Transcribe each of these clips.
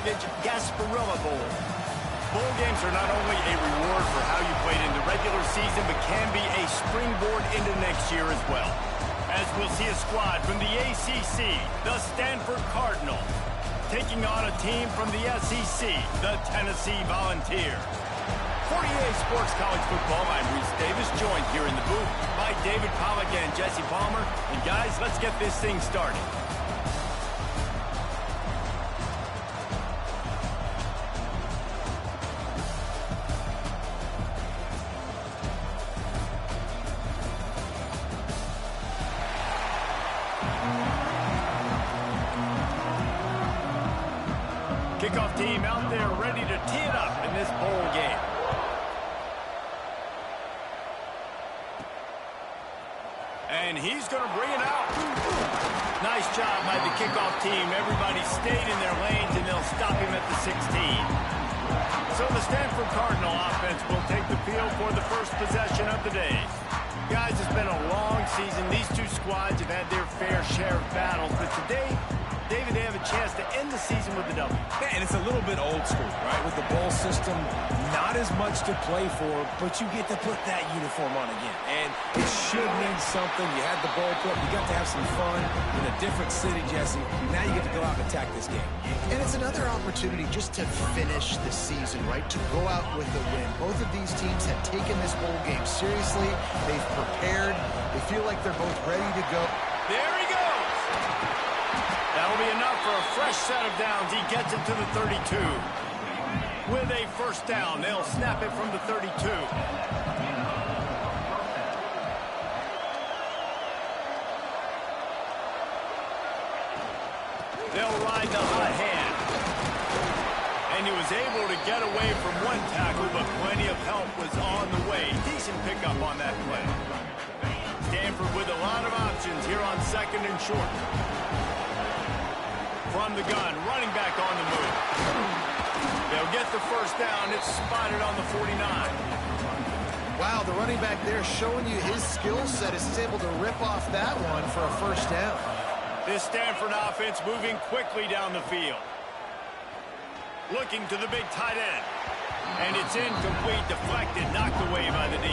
Mortgage Gasparilla Bowl. Bowl games are not only a reward for how you played in the regular season, but can be a springboard into next year as well. As we'll see a squad from the ACC, the Stanford Cardinals, taking on a team from the SEC, the Tennessee Volunteers. For EA Sports College Football, I'm Reese Davis, joined here in the booth by David Pollack and Jesse Palmer. And guys, let's get this thing started. Kickoff team out there ready to tee it up in this bowl game. And he's going to bring it out. Nice job by the kickoff team. Everybody stayed in their lanes, and they'll stop him at the 16. So the Stanford Cardinal offense will take the field for the first possession of the day. Guys, it's been a long season. These two squads have had their fair share of battles, but today, David, they have a chance to end the season with a W. Yeah, and it's a little bit old school, right? With the bowl system, not as much to play for, but you get to put that uniform on again. And it should mean something. You had the bowl club. You got to have some fun in a different city, Jesse. Now you get to go out and attack this game. And it's another opportunity just to finish the season, right? To go out with a win. Both of these teams have taken this bowl game seriously. They've prepared. They feel like they're both ready to go. There he goes. That'll be enough for a fresh set of downs. He gets it to the 32. With a first down, they'll snap it from the 32. They'll ride the hot hand. And he was able to get away from one tackle, but plenty of help was on the way. Decent pickup on that play. Stanford with a lot of options here on second and short. From the gun, running back on the move. They'll get the first down. It's spotted on the 49. Wow, the running back there showing you his skill set as he's able to rip off that one for a first down. This Stanford offense moving quickly down the field. Looking to the big tight end. And it's incomplete, deflected, knocked away by the D.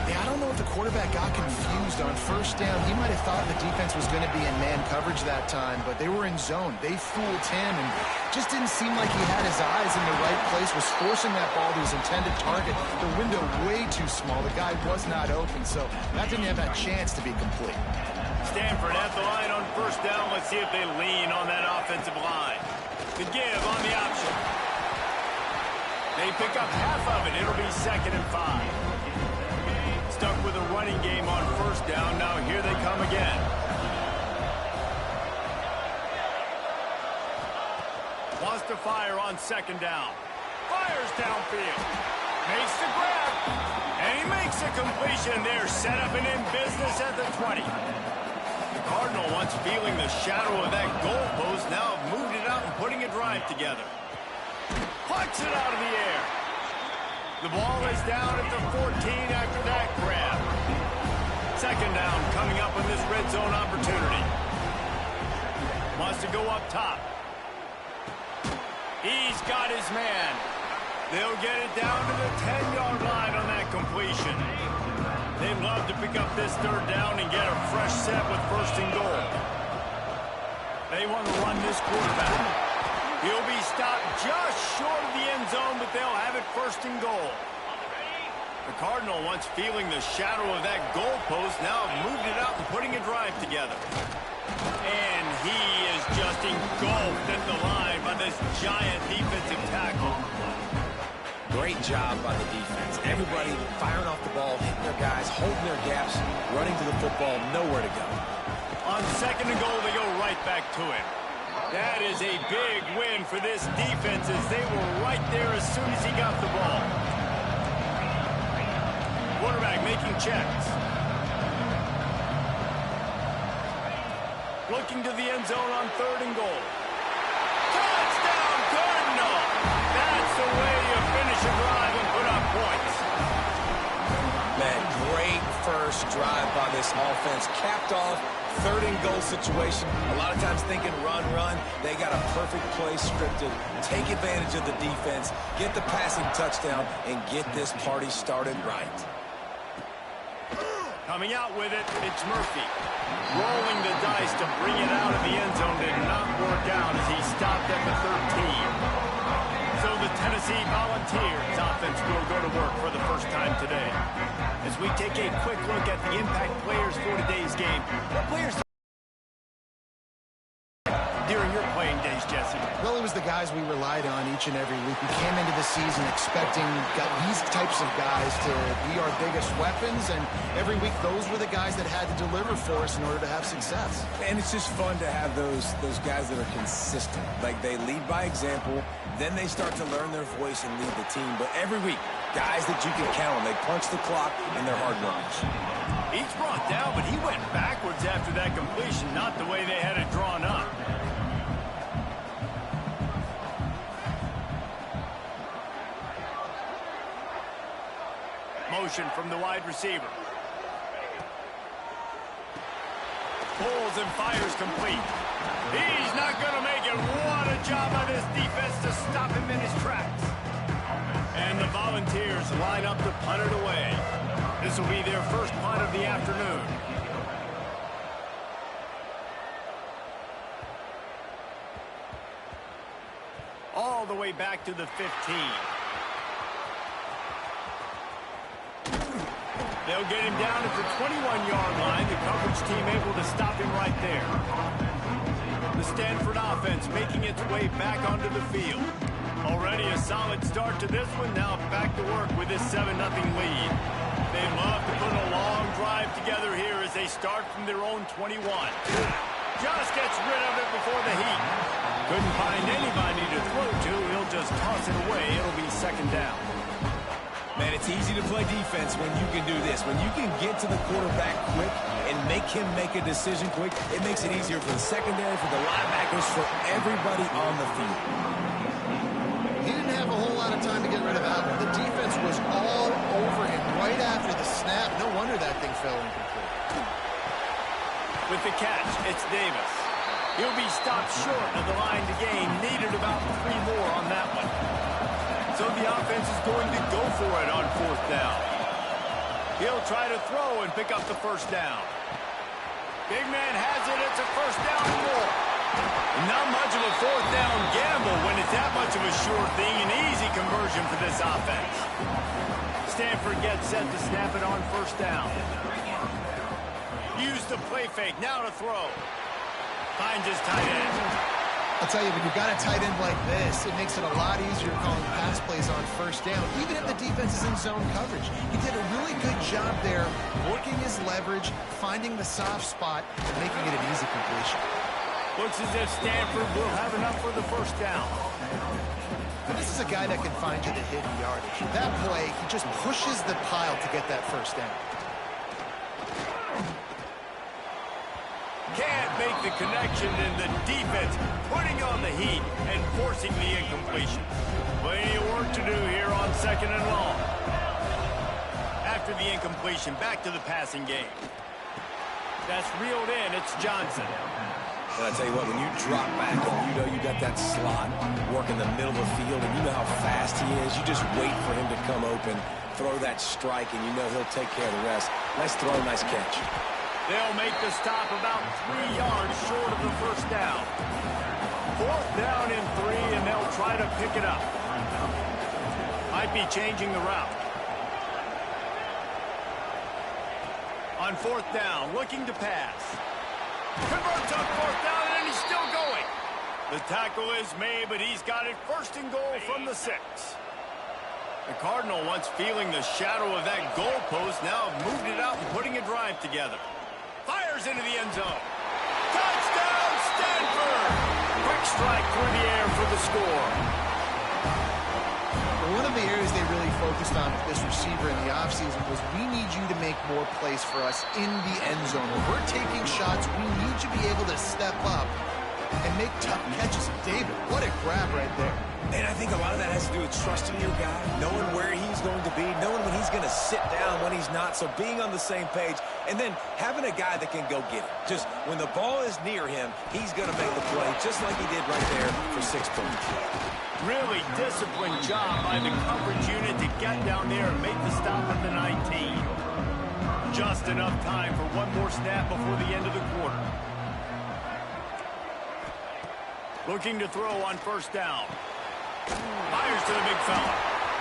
Yeah, I don't know if the quarterback got confused on first down. He might have thought the defense was going to be in man coverage that time, but they were in zone. They fooled him and just didn't seem like he had his eyes in the right place, was forcing that ball to his intended target. The window way too small. The guy was not open, so that didn't have that chance to be complete. Stanford at the line on first down. Let's see if they lean on that offensive line. The give on the option. They pick up half of it. It'll be 2nd and 5. Stuck with a running game on first down. Now here they come again. Wants to fire on second down. Fires downfield. Makes the grab. And he makes a completion. They're set up and in business at the 20. The Cardinal, once feeling the shadow of that goalpost, now have moved it out and putting a drive together. Plucks it out of the air. The ball is down at the 14 after that grab. Second down coming up on this red zone opportunity. Wants to go up top. He's got his man. They'll get it down to the 10-yard line on that completion. They'd love to pick up this third down and get a fresh set with first and goal. They want to run this quarterback. He'll be stopped just short of the end zone, but they'll have it first and goal. The Cardinal, once feeling the shadow of that goalpost, now have moved it out and putting a drive together. And he is just engulfed at the line by this giant defensive tackle. Great job by the defense. Everybody firing off the ball, hitting their guys, holding their gaps, running to the football, nowhere to go. On second and goal, they go right back to it. That is a big win for this defense as they were right there as soon as he got the ball. Quarterback making checks. Looking to the end zone on third and goal. Touchdown, Cardinal! That's the way you finish a drive and put up points. Man, great first drive by this offense. Capped off third and goal situation. A lot of times thinking run, run. They got a perfect play scripted. Take advantage of the defense, get the passing touchdown, and get this party started right. Coming out with it, it's Murphy. Rolling the dice to bring it out of the end zone did not work out as he stopped at the 13. So the Tennessee Volunteers offense will go to work for the first time today. As we take a quick look at the impact players for today's game, what players during your playing days, Jesse? Well, it was the guys we relied on each and every week. We came into the season expecting these types of guys to be our biggest weapons, and every week those were the guys that had to deliver for us in order to have success. And it's just fun to have those guys that are consistent. Like, they lead by example, then they start to learn their voice and lead the team. But every week, guys that you can count on, they punch the clock, and they're hard workers. He's brought down, but he went backwards after that completion, not the way they had it drawn up. Motion from the wide receiver. Pulls and fires complete. He's not going to make it. What a job by this defense to stop him in his tracks. And the Volunteers line up to punt it away. This will be their first punt of the afternoon. All the way back to the 15. They'll get him down at the 21-yard line. The coverage team able to stop him right there. The Stanford offense making its way back onto the field. Already a solid start to this one. Now back to work with this 7-0 lead. They love to put a long drive together here as they start from their own 21. Just gets rid of it before the heat. Couldn't find anybody to throw to. He'll just toss it away. It'll be second down. Man, it's easy to play defense when you can do this. When you can get to the quarterback quick and make him make a decision quick, it makes it easier for the secondary, for the linebackers, for everybody on the field. He didn't have a whole lot of time to get rid of that one. The defense was all over him right after the snap. No wonder that thing fell incomplete. With the catch, it's Davis. He'll be stopped short of the line to gain. Needed about 3 more on that one. So the offense is going to go for it on fourth down. He'll try to throw and pick up the first down. Big man has it. It's a first down and more. Not much of a fourth down gamble when it's that much of a sure thing. An easy conversion for this offense. Stanford gets set to snap it on first down. Use the play fake. Now to throw. Finds his tight end. I'll tell you, when you've got a tight end like this, it makes it a lot easier calling pass plays on first down, even if the defense is in zone coverage. He did a really good job there, working his leverage, finding the soft spot, and making it an easy completion. Looks as if Stanford will have enough for the first down. This is a guy that can find you the hidden yardage. That play, he just pushes the pile to get that first down. Can't make the connection, and the defense putting on the heat and forcing the incompletion. Plenty of work to do here on second and long. After the incompletion, back to the passing game. That's reeled in. It's Johnson. But I tell you what, when you drop back and you know you got that slot work in the middle of the field and you know how fast he is, you just wait for him to come open, throw that strike, and you know he'll take care of the rest. Nice throw, nice catch. They'll make the stop about 3 yards short of the first down. Fourth down and 3, and they'll try to pick it up. Might be changing the route. On fourth down, looking to pass. Converts on fourth down, and he's still going. The tackle is made, but he's got it first and goal from the 6. The Cardinal, once feeling the shadow of that goalpost, now have moved it out and putting a drive together. Fires into the end zone. Touchdown, Stanford! Quick strike through the air for the score. One of the areas they really focused on with this receiver in the offseason was we need you to make more plays for us in the end zone. When we're taking shots, we need you to be able to step up and make tough catches. David, what a grab right there. And I think a lot of that has to do with trusting your guy, knowing where he's is going to be, knowing when he's going to sit down, when he's not, so being on the same page, and then having a guy that can go get it. Just when the ball is near him, he's going to make the play, just like he did right there for 6 points. Really disciplined job by the coverage unit to get down there and make the stop at the 19. Just enough time for one more snap before the end of the quarter. Looking to throw on first down. Fires to the big fella.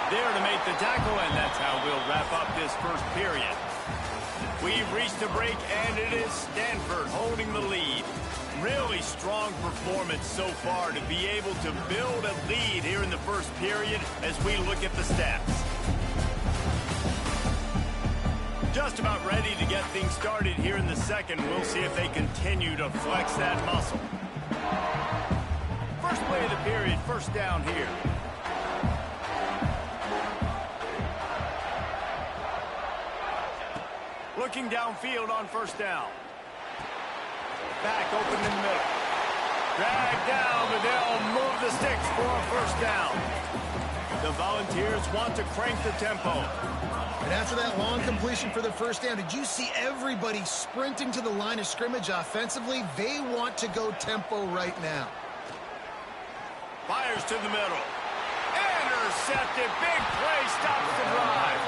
There to make the tackle, and that's how we'll wrap up this first period. We've reached a break, and it is Stanford holding the lead. Really strong performance so far to be able to build a lead here in the first period as we look at the stats. Just about ready to get things started here in the second. We'll see if they continue to flex that muscle. First play of the period, first down here. Looking downfield on first down. Back open in the middle. Drag down, but they'll move the sticks for a first down. The Volunteers want to crank the tempo. And after that long completion for the first down, did you see everybody sprinting to the line of scrimmage offensively? They want to go tempo right now. Fires to the middle. Intercepted. Big play stops the drive.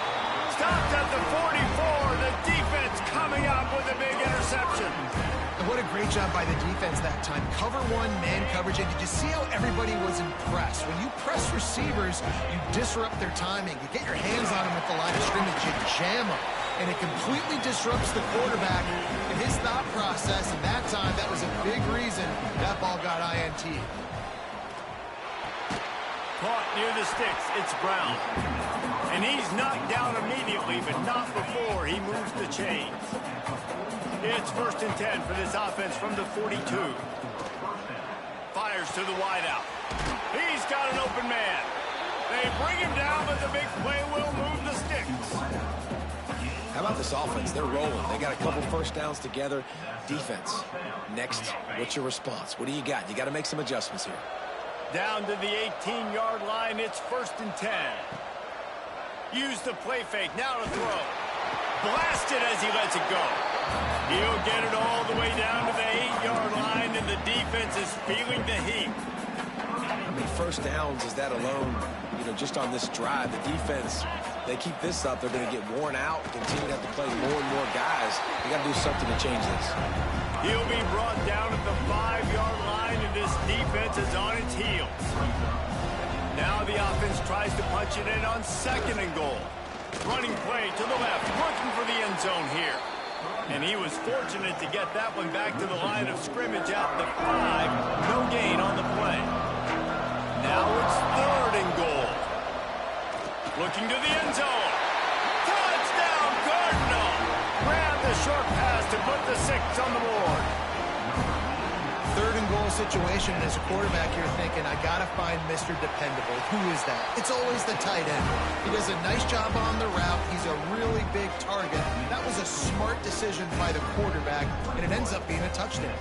Stopped at the 44. The defense coming up with a big interception. And what a great job by the defense that time. Cover one, man coverage. And did you see how everybody was impressed? When you press receivers, you disrupt their timing. You get your hands on them at the line of scrimmage. You jam them. And it completely disrupts the quarterback and his thought process. And that time, that was a big reason that ball got INT. Caught near the sticks. It's Brown. And he's knocked down immediately, but not before he moves the chains. It's 1st and 10 for this offense from the 42. Fires to the wideout. He's got an open man. They bring him down, but the big play will move the sticks. How about this offense? They're rolling. They got a couple first downs together. Defense. Next, what's your response? What do you got? You got to make some adjustments here. Down to the 18-yard line. It's 1st and 10. Use the play fake. Now to throw. Blasted as he lets it go. He'll get it all the way down to the 8-yard line, and the defense is feeling the heat. I mean, first downs is that alone, just on this drive. The defense, they keep this up, they're going to get worn out, continue to have to play more and more guys. You got to do something to change this. He'll be brought down at the 5-yard line, and this defense is on its heels. Now the offense tries to punch it in on 2nd and goal. Running play to the left, looking for the end zone here. And he was fortunate to get that one back to the line of scrimmage out the 5. No gain on the play. Now it's 3rd and goal. Looking to the end zone. Touchdown, Cardinal! Grab the short pass to put the 6 on the board. 3rd and goal situation, and as a quarterback, you're thinking, I got to find Mr. Dependable. Who is that? It's always the tight end. He does a nice job on the route. He's a really big target. That was a smart decision by the quarterback, and it ends up being a touchdown.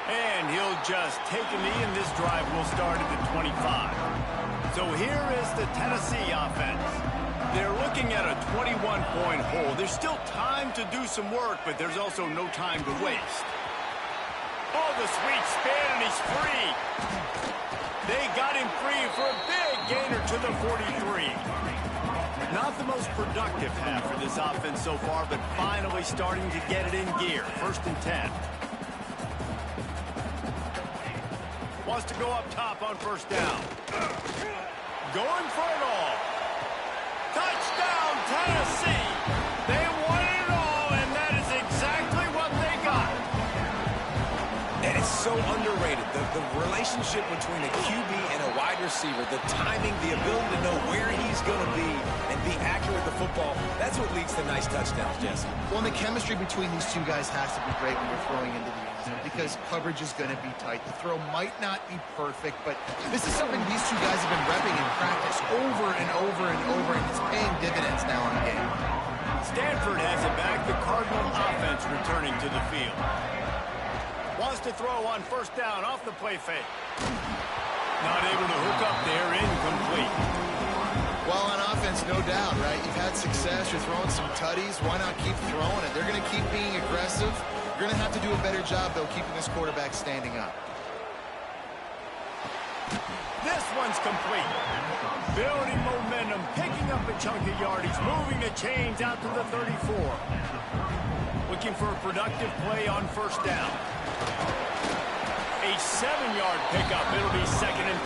And he'll just take a knee, and this drive will start at the 25. So here is the Tennessee offense. They're looking at a 21-point hole. There's still time to do some work, but there's also no time to waste. Oh, the sweet spin, and he's free. They got him free for a big gainer to the 43. Not the most productive half for this offense so far, but finally starting to get it in gear. 1st and 10. Wants to go up top on first down. Going for it all. Touchdown, Tennessee! They wanted it all, and that is exactly what they got. And it's so underrated. The relationship between a QB and a wide receiver, the timing, the ability to know where he's going to be and be accurate with the football, that's what leads to nice touchdowns, Jesse. Well, and the chemistry between these two guys has to be great when you're throwing into the end zone because coverage is going to be tight. The throw might not be perfect, but this is something these two guys have been repping in practice over and over and over, and it's paying dividends now in the game. Stanford has it back. The Cardinal offense returning to the field. Wants to throw on first down off the play fake. Not able to hook up there, incomplete. Well, on offense, no doubt, right? You've had success. You're throwing some tutties. Why not keep throwing it? They're going to keep being aggressive. You're going to have to do a better job, though, keeping this quarterback standing up. This one's complete. Building momentum, picking up a chunk of yardage, moving the chains out to the 34. Looking for a productive play on first down. A 7-yard pickup. It'll be 2nd and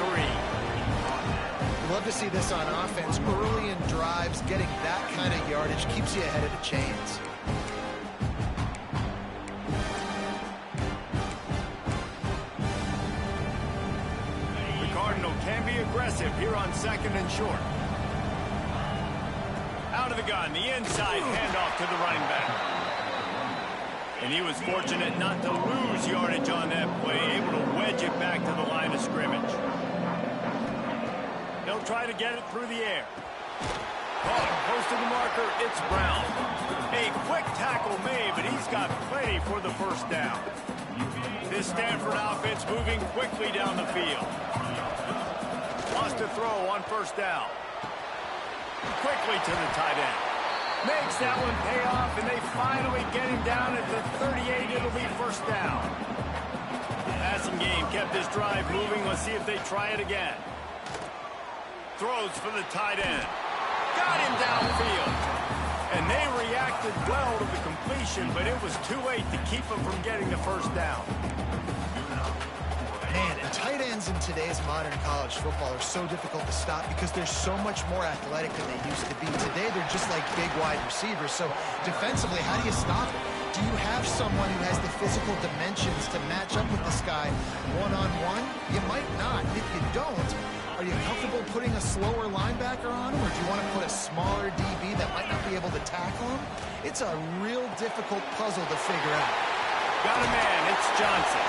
3. Love to see this on offense. Early in drives, getting that kind of yardage keeps you ahead of the chains. The Cardinal can be aggressive here on 2nd and short. Out of the gun, the inside handoff to the running back. And he was fortunate not to lose yardage on that play, able to wedge it back to the line of scrimmage. They'll try to get it through the air. Caught, close to the marker, it's Brown. A quick tackle made, but he's got plenty for the first down. This Stanford offense moving quickly down the field. Wants to throw on first down. Quickly to the tight end. Makes that one pay off, and they finally get him down at the 38. It'll be first down. Passing game kept this drive moving. Let's see if they try it again. Throws for the tight end. Got him downfield. And they reacted well to the completion, but it was too late to keep him from getting the first down. Man, and tight ends in today's modern college football are so difficult to stop because they're so much more athletic than they used to be. Today, they're just like big wide receivers. So defensively, how do you stop it? Do you have someone who has the physical dimensions to match up with this guy one-on-one? You might not. If you don't, are you comfortable putting a slower linebacker on him, or do you want to put a smaller DB that might not be able to tackle him? It's a real difficult puzzle to figure out. Got a man. It's Johnson.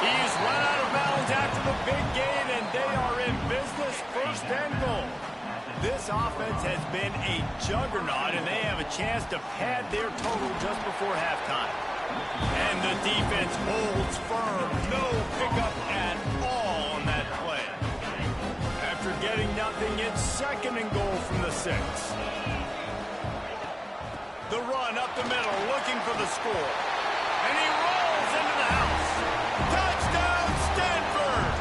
He's run out of bounds after the big gain, and they are in business, 1st and goal. This offense has been a juggernaut, and they have a chance to pad their total just before halftime. And the defense holds firm. No pickup at all on that play. After getting nothing, it's 2nd and goal from the 6. The run up the middle, looking for the score. And he rolls into the house. Touchdown, Stanford!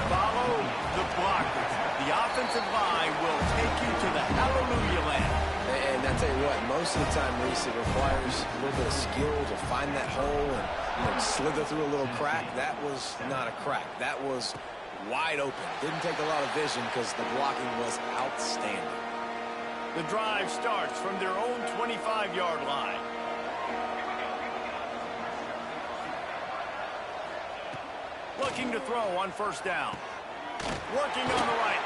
Follow the blockers. The offensive line will take you to the hallelujah land. And I tell you what, most of the time, Reese, it requires a little bit of skill to find that hole and slither through a little crack. That was not a crack. That was wide open. Didn't take a lot of vision because the blocking was outstanding. The drive starts from their own 25-yard line. Looking to throw on first down. Working on the right.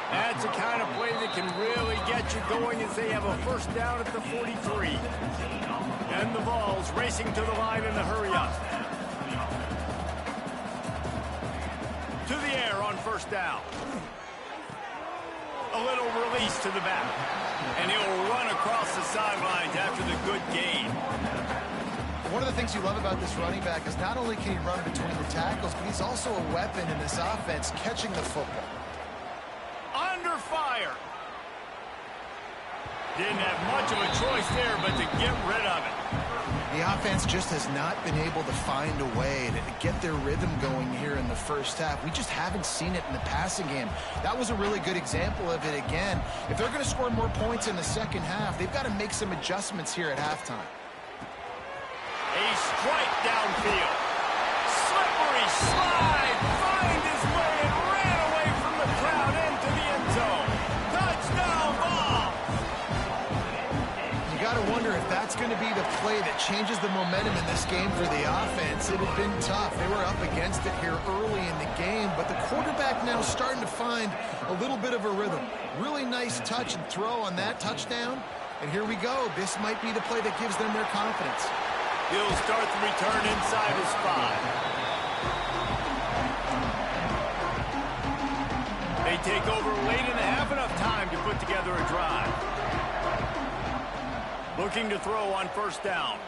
That's the kind of play that can really get you going as they have a first down at the 43. And the ball's racing to the line in a hurry up. To the air on first down. A little release to the back. And he'll run across the sidelines after the good gain. One of the things you love about this running back is not only can he run between the tackles, but he's also a weapon in this offense, catching the football. Under fire. Didn't have much of a choice there, but to get rid of it. The offense just has not been able to find a way to get their rhythm going here in the first half. We just haven't seen it in the passing game. That was a really good example of it again. If they're going to score more points in the second half, they've got to make some adjustments here at halftime. A strike downfield. Slippery slide. Find his way and ran away from the crowd into the end zone. Touchdown ball. You got to wonder if that's going to be the play that changes the momentum in this game for the offense. It had been tough. They were up against it here early in the game, but the quarterback now starting to find a little bit of a rhythm. Really nice touch and throw on that touchdown. And here we go. This might be the play that gives them their confidence. He'll start the return inside his 5. They take over late and have enough time to put together a drive. Looking to throw on first down.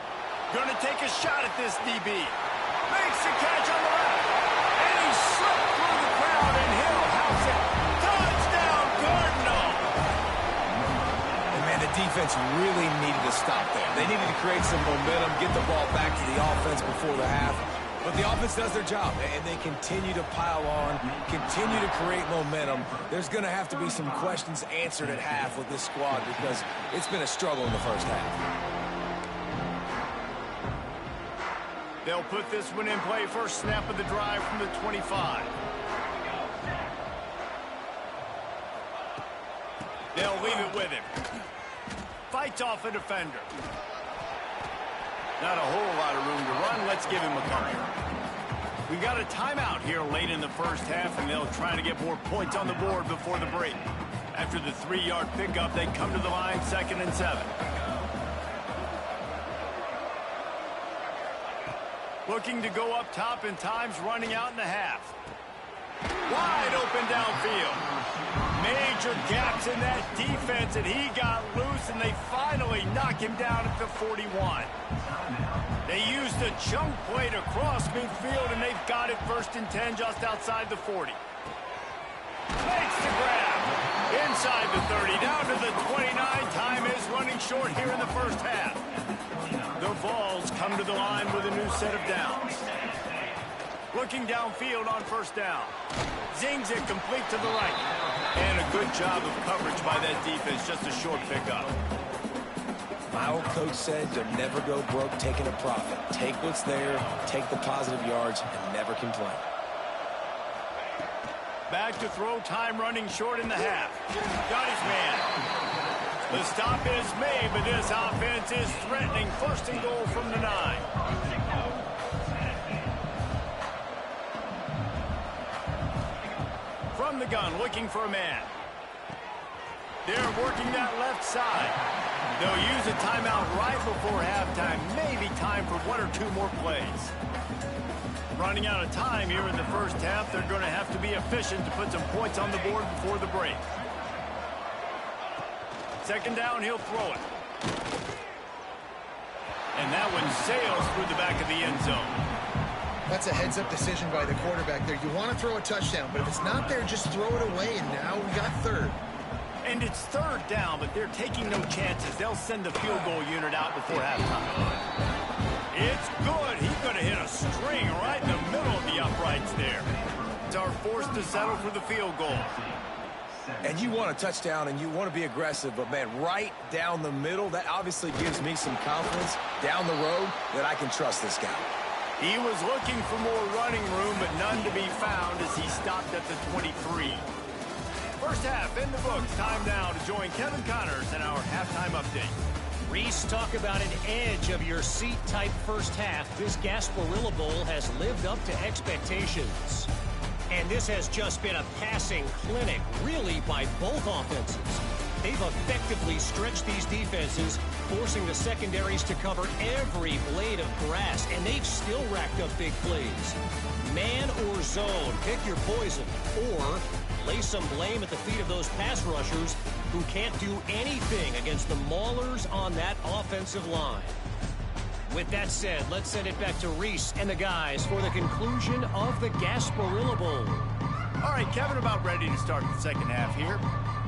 Gonna take a shot at this DB. Makes the catch on the left. And he slipped through the crowd, and he'll house it. Touchdown, Cardinal! And man, the defense really needed to stop there. They needed to create some momentum, get the ball back to the offense before the half. But the offense does their job, and they continue to pile on, continue to create momentum. There's going to have to be some questions answered at half with this squad because it's been a struggle in the first half. They'll put this one in play. First snap of the drive from the 25. They'll leave it with him. Fights off a defender. Not a whole lot of room to run. Let's give him a couple. We got a timeout here late in the first half, and they'll try to get more points on the board before the break. After the 3-yard pickup, they come to the line, 2nd and 7. Looking to go up top, and time's running out in the half. Wide open downfield. Major gaps in that defense, and he got loose, and they finally knock him down at the 41. They used a chunk play to cross midfield, and they've got it 1st and 10 just outside the 40. Makes the grab. Inside the 30, down to the 29. Time is running short here in the first half. The Vols come to the line with a new set of downs. Looking downfield on 1st down. Zings it complete to the right. And a good job of coverage by that defense, just a short pickup. My old coach said you'll never go broke taking a profit. Take what's there, take the positive yards, and never complain. Back to throw, time running short in the half. Got his man. The stop is made, but this offense is threatening. 1st and goal from the 9. From the gun, looking for a man. They're working that left side. They'll use a timeout right before halftime. Maybe time for 1 or 2 more plays. Running out of time here in the first half. They're going to have to be efficient to put some points on the board before the break. 2nd down, he'll throw it. And that one sails through the back of the end zone. That's a heads-up decision by the quarterback there. You want to throw a touchdown, but if it's not there, just throw it away, and now we got 3rd. And it's 3rd down, but they're taking no chances. They'll send the field goal unit out before halftime. It's good. He's going to hit a string right in the middle of the uprights there. It's our forced to settle for the field goal. And you want a touchdown, and you want to be aggressive, but, man, right down the middle, that obviously gives me some confidence down the road that I can trust this guy. He was looking for more running room, but none to be found as he stopped at the 23. First half in the books. Time now to join Kevin Connors in our halftime update. Reese, talk about an edge of your seat type first half. This Gasparilla Bowl has lived up to expectations. And this has just been a passing clinic, really, by both offenses. They've effectively stretched these defenses, forcing the secondaries to cover every blade of grass, and they've still racked up big plays. Man or zone, pick your poison, or lay some blame at the feet of those pass rushers who can't do anything against the maulers on that offensive line. With that said, let's send it back to Reese and the guys for the conclusion of the Gasparilla Bowl. All right, Kevin, about ready to start the second half here.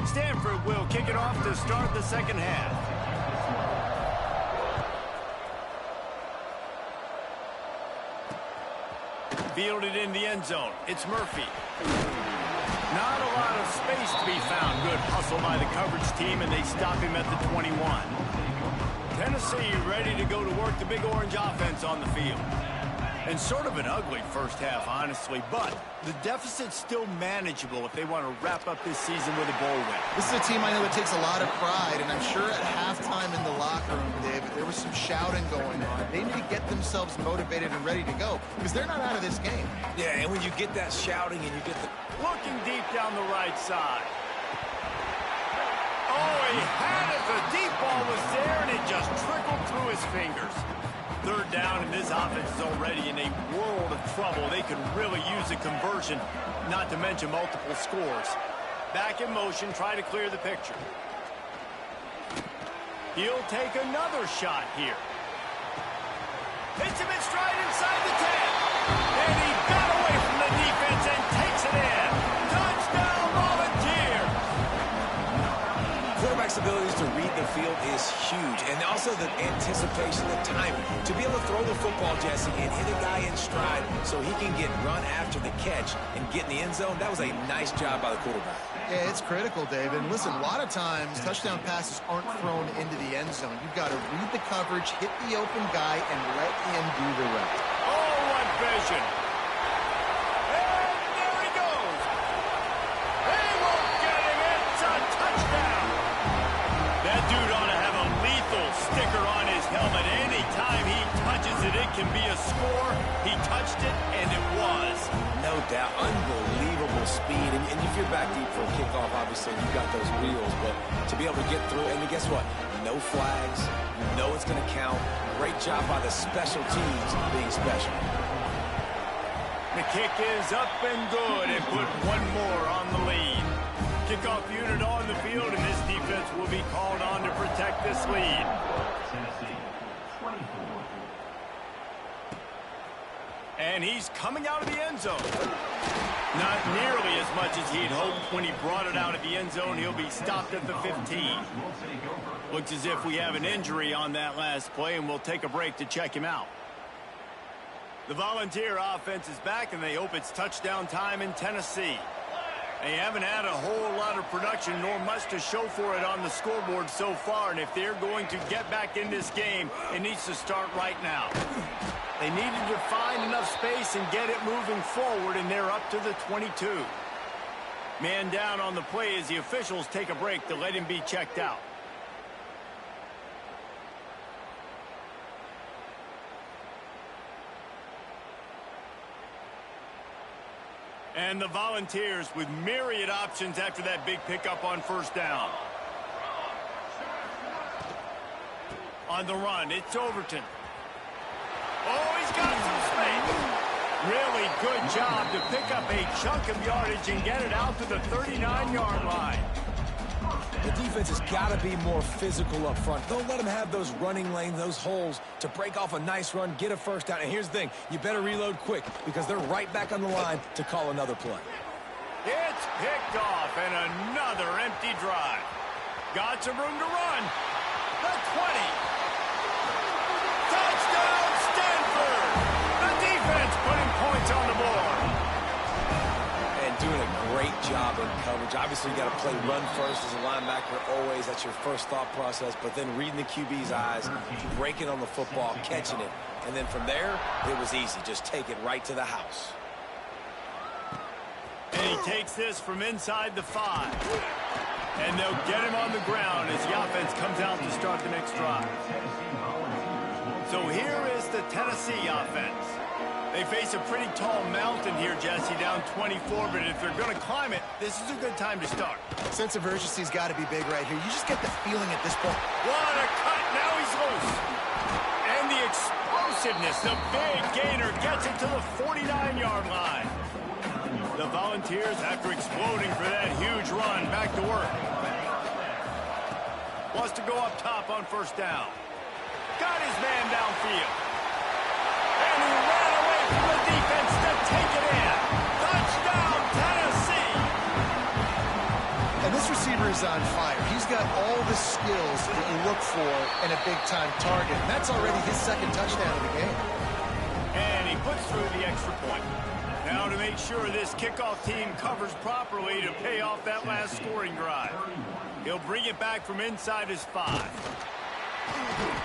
Stanford will kick it off to start the second half. Fielded in the end zone. It's Murphy. Not a lot of space to be found. Good hustle by the coverage team, and they stop him at the 21. Tennessee ready to go to work the Big Orange offense on the field. And sort of an ugly first half, honestly, but the deficit's still manageable if they want to wrap up this season with a bowl win. This is a team I know that takes a lot of pride, and I'm sure at halftime in the locker room, David, there was some shouting going on. They need to get themselves motivated and ready to go, because they're not out of this game. Yeah, and when you get that shouting and you get the... Looking deep down the right side. Oh, he had it. The deep ball was there, and it just trickled through his fingers. 3rd down, and this offense is already in a world of trouble. They could really use a conversion, not to mention multiple scores. Back in motion, try to clear the picture. He'll take another shot here. Hits him in stride inside the 10. And he got away from the defense and takes it in. Touchdown, Volunteer. Quarterback's abilities to read the field is huge, and also the anticipation, the timing. To be able to throw the football, Jesse, and hit a guy in stride so he can get run after the catch and get in the end zone, that was a nice job by the quarterback. Yeah, it's critical, David. And listen, a lot of times touchdown passes aren't thrown into the end zone. You've got to read the coverage, hit the open guy, and let him do the rest. Oh, what vision. And there he goes. They won't get him. It's a touchdown. That dude ought to have a lethal sticker on his helmet. Anytime he touches it, it can be a score. He touched it, and it was. No doubt. Unbelievable speed. And if you're back deep for a kickoff, obviously, you've got those wheels. But to be able to get through, and guess what? No flags. You know it's going to count. Great job by the special teams being special. The kick is up and good, and put one more on the lead. Kickoff unit on the field, and this defense will be called on to protect this lead. And he's coming out of the end zone. Not nearly as much as he'd hoped when he brought it out of the end zone. He'll be stopped at the 15. Looks as if we have an injury on that last play, and we'll take a break to check him out. The Volunteer offense is back, and they hope it's touchdown time in Tennessee. They haven't had a whole lot of production, nor much to show for it on the scoreboard so far, and if they're going to get back in this game, it needs to start right now. They needed to find enough space and get it moving forward, and they're up to the 22. Man down on the play as the officials take a break to let him be checked out. And the Volunteers with myriad options after that big pickup on first down. On the run, it's Overton. Oh, he's got some space. Really good job to pick up a chunk of yardage and get it out to the 39-yard line. The defense has got to be more physical up front. Don't let them have those running lanes, those holes to break off a nice run, get a first down. And here's the thing, you better reload quick because they're right back on the line to call another play. It's picked off and another empty drive. Got some room to run. The 20. Touchdown, Stanford! The defense putting points on the board. And doing a great job in coverage. Obviously, you got to play run first as a linebacker always. That's your first thought process. But then reading the QB's eyes, breaking on the football, catching it. And then from there, it was easy. Just take it right to the house. And he takes this from inside the 5. And they'll get him on the ground as the offense comes out to start the next drive. So here is the Tennessee offense. They face a pretty tall mountain here, Jesse, down 24, but if they're going to climb it, this is a good time to start. Sense of urgency's got to be big right here. You just get the feeling at this point. What a cut! Now he's loose. And the explosiveness, the big gainer gets it to the 49-yard line. The Volunteers, after exploding for that huge run, back to work. Wants to go up top on first down. Got his man downfield. And he ran away from the defense to take it in. Touchdown, Tennessee! And this receiver is on fire. He's got all the skills that you look for in a big-time target. And that's already his second touchdown of the game. And he puts through the extra point. Now to make sure this kickoff team covers properly to pay off that last scoring drive. He'll bring it back from inside his 5.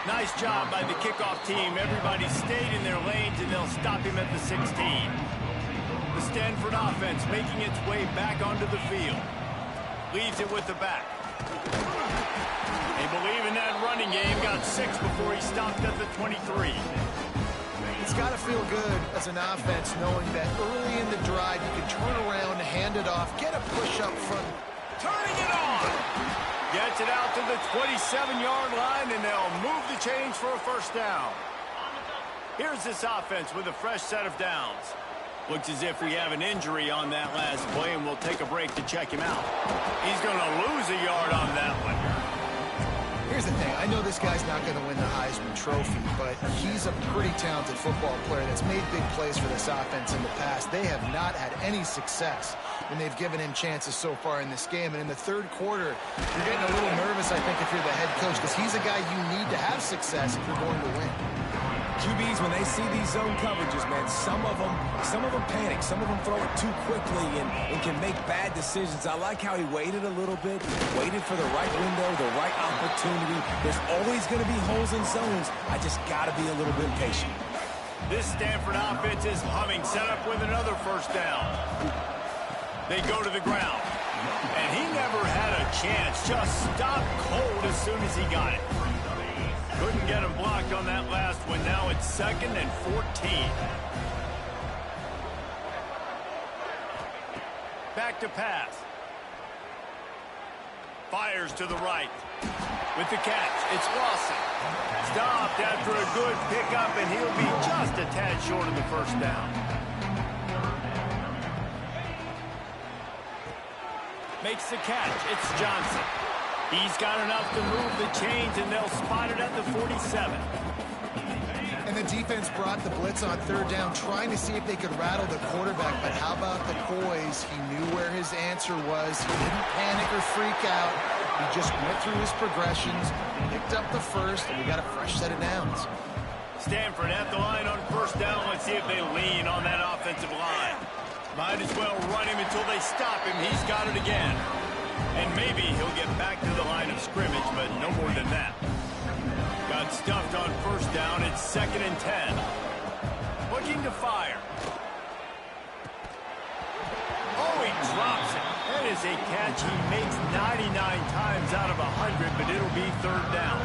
Nice job by the kickoff team. Everybody stayed in their lanes, and they'll stop him at the 16. The Stanford offense making its way back onto the field. Leaves it with the back. They believe in that running game. Got 6 before he stopped at the 23. It's got to feel good as an offense knowing that early in the drive you can turn around, hand it off, get a push up front. Turning it on! Gets it out to the 27-yard line, and they'll move the chains for a first down. Here's this offense with a fresh set of downs. Looks as if we have an injury on that last play, and we'll take a break to check him out. He's going to lose a yard on that one. here's the thing. I know this guy's not going to win the Heisman Trophy, but he's a pretty talented football player that's made big plays for this offense in the past. They have not had any success when they've given him chances so far in this game. And in the third quarter, you're getting a little nervous, I think, if you're the head coach, because he's a guy you need to have success if you're going to win. QBs, when they see these zone coverages, man, some of them panic. Some of them throw it too quickly and can make bad decisions. I like how he waited a little bit, waited for the right window, the right opportunity. There's always going to be holes in zones. I just got to be a little bit patient. This Stanford offense is humming, set up with another first down. They go to the ground. And he never had a chance. Just stopped cold as soon as he got it. Couldn't get him blocked on that last one. Now it's 2nd and 14. Back to pass. Fires to the right. With the catch, it's Lawson. Stopped after a good pickup, and he'll be just a tad short of the first down. Makes the catch. It's Johnson. He's got enough to move the chains, and they'll spot it at the 47. And the defense brought the blitz on third down, trying to see if they could rattle the quarterback. But how about the poise? He knew where his answer was. He didn't panic or freak out. He just went through his progressions, picked up the first, and we got a fresh set of downs. Stanford at the line on first down. Let's see if they lean on that offensive line. Might as well run him until they stop him. He's got it again. And maybe he'll get back to the line of scrimmage, but no more than that. Got stuffed on first down. It's 2nd and 10. Looking to fire. Oh, he drops it. That is a catch he makes 99 times out of 100, but it'll be third down.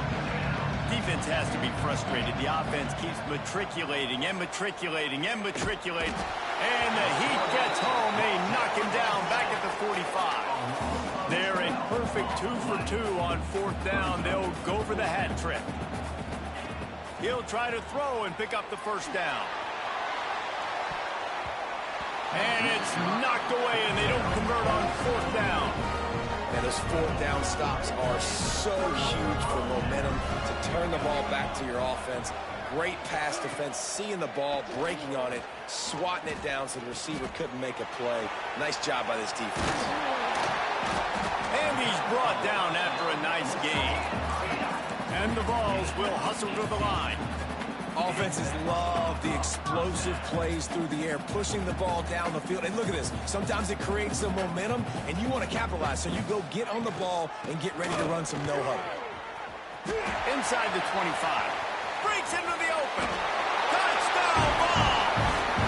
Defense has to be frustrated. The offense keeps matriculating and matriculating and matriculating. And the Heat gets home. They knock him down back at the 45. They're a perfect 2 for 2 on fourth down. They'll go for the hat trick. He'll try to throw and pick up the first down. And it's knocked away, and they don't convert on fourth down. And those fourth down stops are so huge for momentum to turn the ball back to your offense. Great pass defense, seeing the ball, breaking on it, swatting it down so the receiver couldn't make a play. Nice job by this defense. And he's brought down after a nice game. And the Vols will hustle to the line. Offenses love the explosive plays through the air, pushing the ball down the field. And look at this. Sometimes it creates some momentum, and you want to capitalize. So you go get on the ball and get ready to run some no-huddle. Inside the 25. Breaks into the open. Touchdown ball.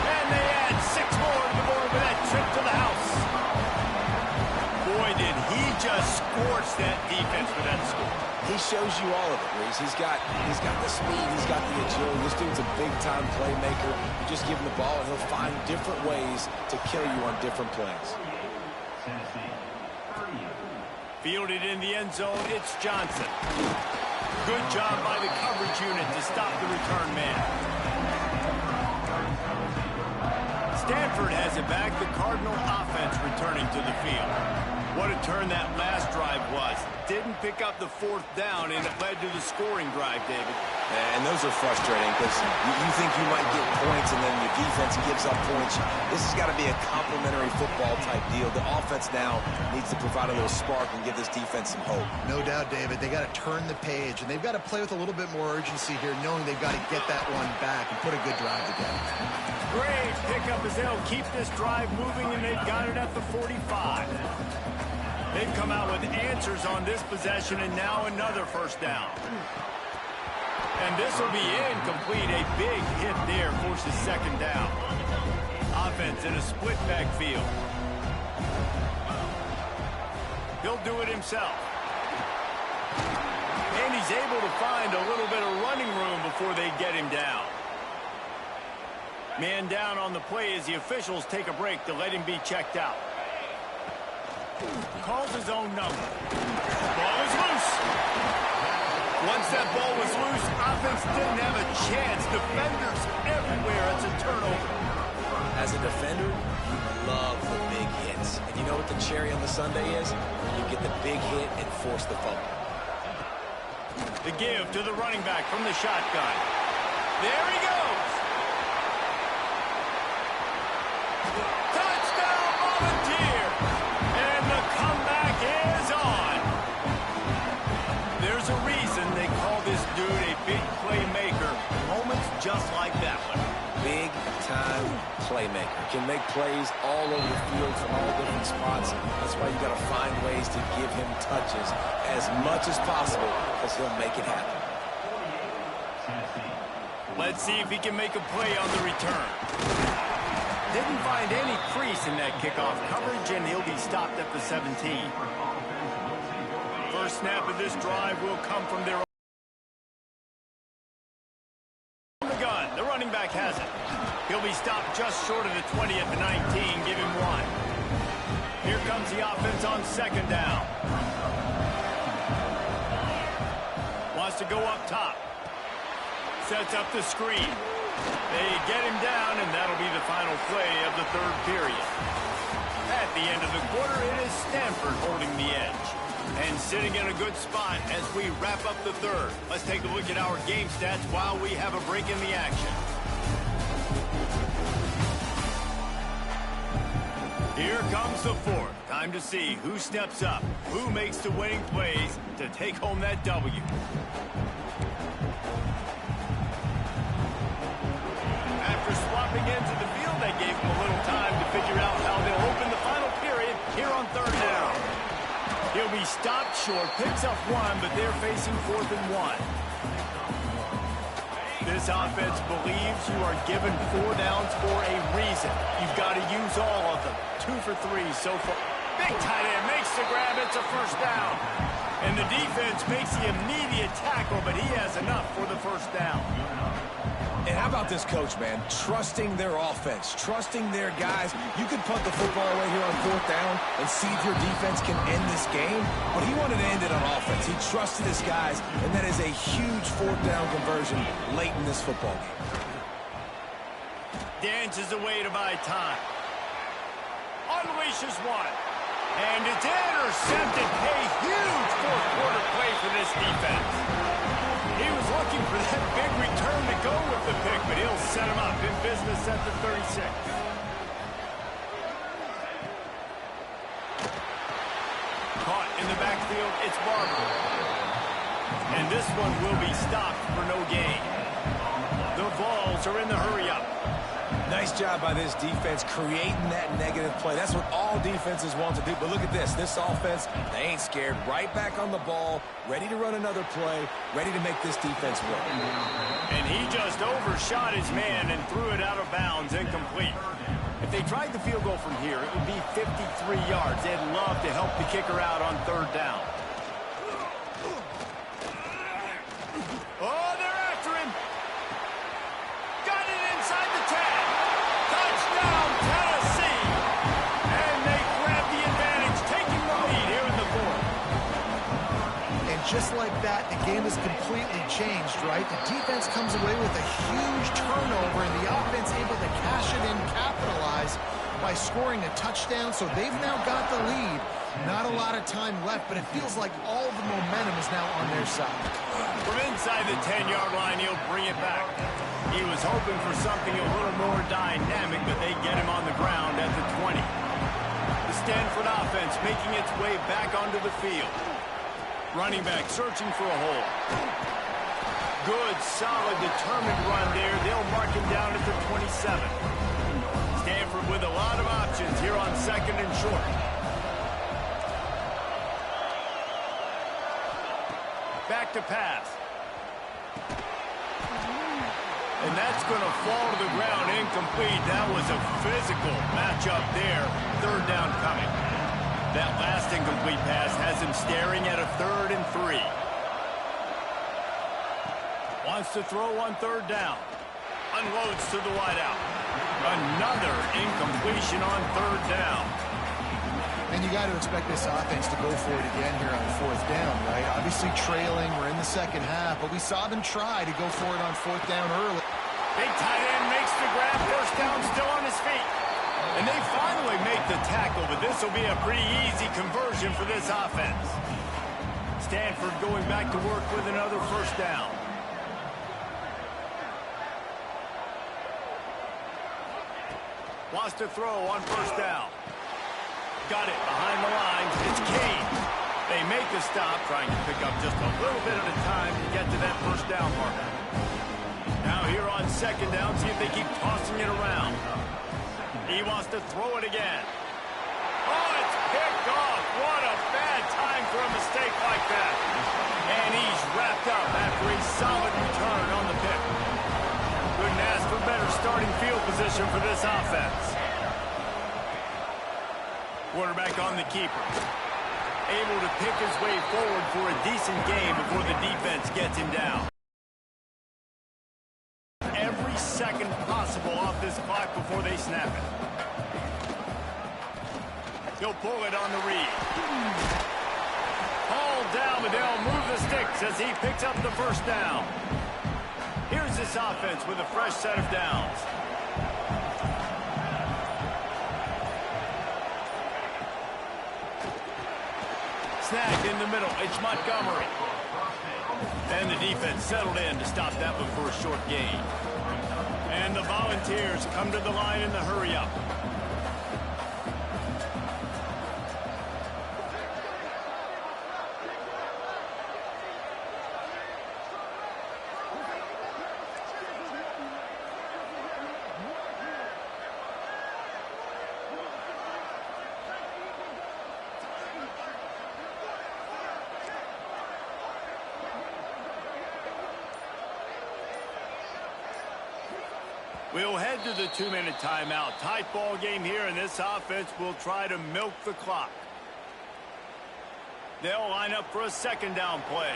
And they add 6 more to the board with that trip to the house. Boy, did he just scorch that defense with that score. He shows you all of it, Reese. He's got the speed, he's got the agility. This dude's a big-time playmaker. You just give him the ball, and he'll find different ways to kill you on different plays. Fielded in the end zone, it's Johnson. Good job by the coverage unit to stop the return man. Stanford has it back. The Cardinal offense returning to the field. What a turn that last drive was. Didn't pick up the fourth down, and it led to the scoring drive, David. And those are frustrating because you think you might get points, and then your defense gives up points. This has got to be a complementary football-type deal. The offense now needs to provide a little spark and give this defense some hope. No doubt, David. They got to turn the page, and they've got to play with a little bit more urgency here, knowing they've got to get that one back and put a good drive together. Great pickup as they'll keep this drive moving, and they've got it at the 45. They've come out with answers on this possession, and now another first down. And this will be incomplete. A big hit there forces second down. Offense in a split backfield. He'll do it himself. And he's able to find a little bit of running room before they get him down. Man down on the play as the officials take a break to let him be checked out. Calls his own number. Ball is loose. Once that ball was loose, offense didn't have a chance. Defenders everywhere. It's a turnover. As a defender, you love the big hits. And you know what the cherry on the sundae is? You get the big hit and force the fumble. The give to the running back from the shotgun. There he goes. Touchdown, Volunteer. And the comeback is on. There's a reason they call this dude a big playmaker. Moments just like that one. Big-time playmaker. Can make plays all over the field from all different spots. That's why you got to find ways to give him touches as much as possible because he'll make it happen. Let's see if he can make a play on the return. Didn't find any crease in that kickoff coverage, and he'll be stopped at the 17. First snap of this drive will come from their own gun. The running back has it. He'll be stopped just short of the 20 at the 19. Give him one. Here comes the offense on second down. Wants to go up top. Sets up the screen. They get him down, and that'll be the final play of the third period. At the end of the quarter, it is Stanford holding the edge. And sitting in a good spot as we wrap up the third. Let's take a look at our game stats while we have a break in the action. Here comes the fourth. Time to see who steps up, who makes the winning plays to take home that W. After swapping into the field, that gave them a little time to figure out how they'll open the final period here on third down. He'll be stopped short, picks up one, but they're facing 4th and 1. This offense believes you are given 4 downs for a reason. You've got to use all of them. 2 for 3 so far. Big tight end makes the grab. It's a first down. And the defense makes the immediate tackle, but he has enough for the first down. And how about this coach, man? Trusting their offense, trusting their guys. You could punt the football away here on 4th down and see if your defense can end this game, but he wanted to end it on offense. He trusted his guys, and that is a huge 4th down conversion late in this football game. Dances away to buy time. Unleashes one. And it's intercepted. A huge fourth-quarter play for this defense. He was looking for that big return to go with the pick, but he'll set him up in business at the 36. Caught in the backfield, it's Barber. And this one will be stopped for no gain. The Vols are in the hurry-up. Nice job by this defense creating that negative play. That's what all defenses want to do. But look at this. This offense, they ain't scared. Right back on the ball, ready to run another play, ready to make this defense work. And he just overshot his man and threw it out of bounds, incomplete. If they tried the field goal from here, it would be 53 yards. They'd love to help the kicker out on third down. Oh, they're after him. Got it inside the 10. Touchdown, Tennessee. And they grab the advantage, taking the lead here in the fourth. And just like that, the game is completely changed, right? The defense comes away with a huge turnover, and the offense able to cash it in, capitalize by scoring a touchdown. So they've now got the lead. Not a lot of time left, but it feels like all the momentum is now on their side. From inside the 10-yard line, he'll bring it back. He was hoping for something a little more dynamic, but they get him on the ground at the 20. The Stanford offense making its way back onto the field. Running back searching for a hole. Good, solid, determined run there. They'll mark him down at the 27. Stanford with a lot of options here on second and short. Back to pass. And that's going to fall to the ground incomplete. That was a physical matchup there. Third down coming. That last incomplete pass has him staring at a 3rd and 3. Wants to throw on third down. Unloads to the wideout. Another incompletion on third down. And you got to expect this offense to go for it again here on 4th down, right? Obviously trailing, we're in the second half, but we saw them try to go for it on 4th down early. Big tight end makes the grab, first down, still on his feet. And they finally make the tackle, but this will be a pretty easy conversion for this offense. Stanford going back to work with another first down. Wants to throw on first down. Got it behind the line. It's Kane. They make the stop, trying to pick up just a little bit at a time to get to that first down marker. Now here on second down, see if they keep tossing it around. He wants to throw it again. Oh, it's picked off. What a bad time for a mistake like that. And he's wrapped up after a solid return on the pick. Couldn't ask for better starting field position for this offense. Quarterback on the keeper. Able to pick his way forward for a decent game before the defense gets him down. Every second possible off this clock before they snap it. He'll pull it on the read. Hauled down, but they'll move the sticks as he picks up the first down. Here's this offense with a fresh set of downs. Snagged in the middle. It's Montgomery. And the defense settled in to stop that one for a short gain. And the Volunteers come to the line in the hurry-up. We'll head to the 2-minute timeout. Tight ball game here, and this offense will try to milk the clock. They'll line up for a second down play.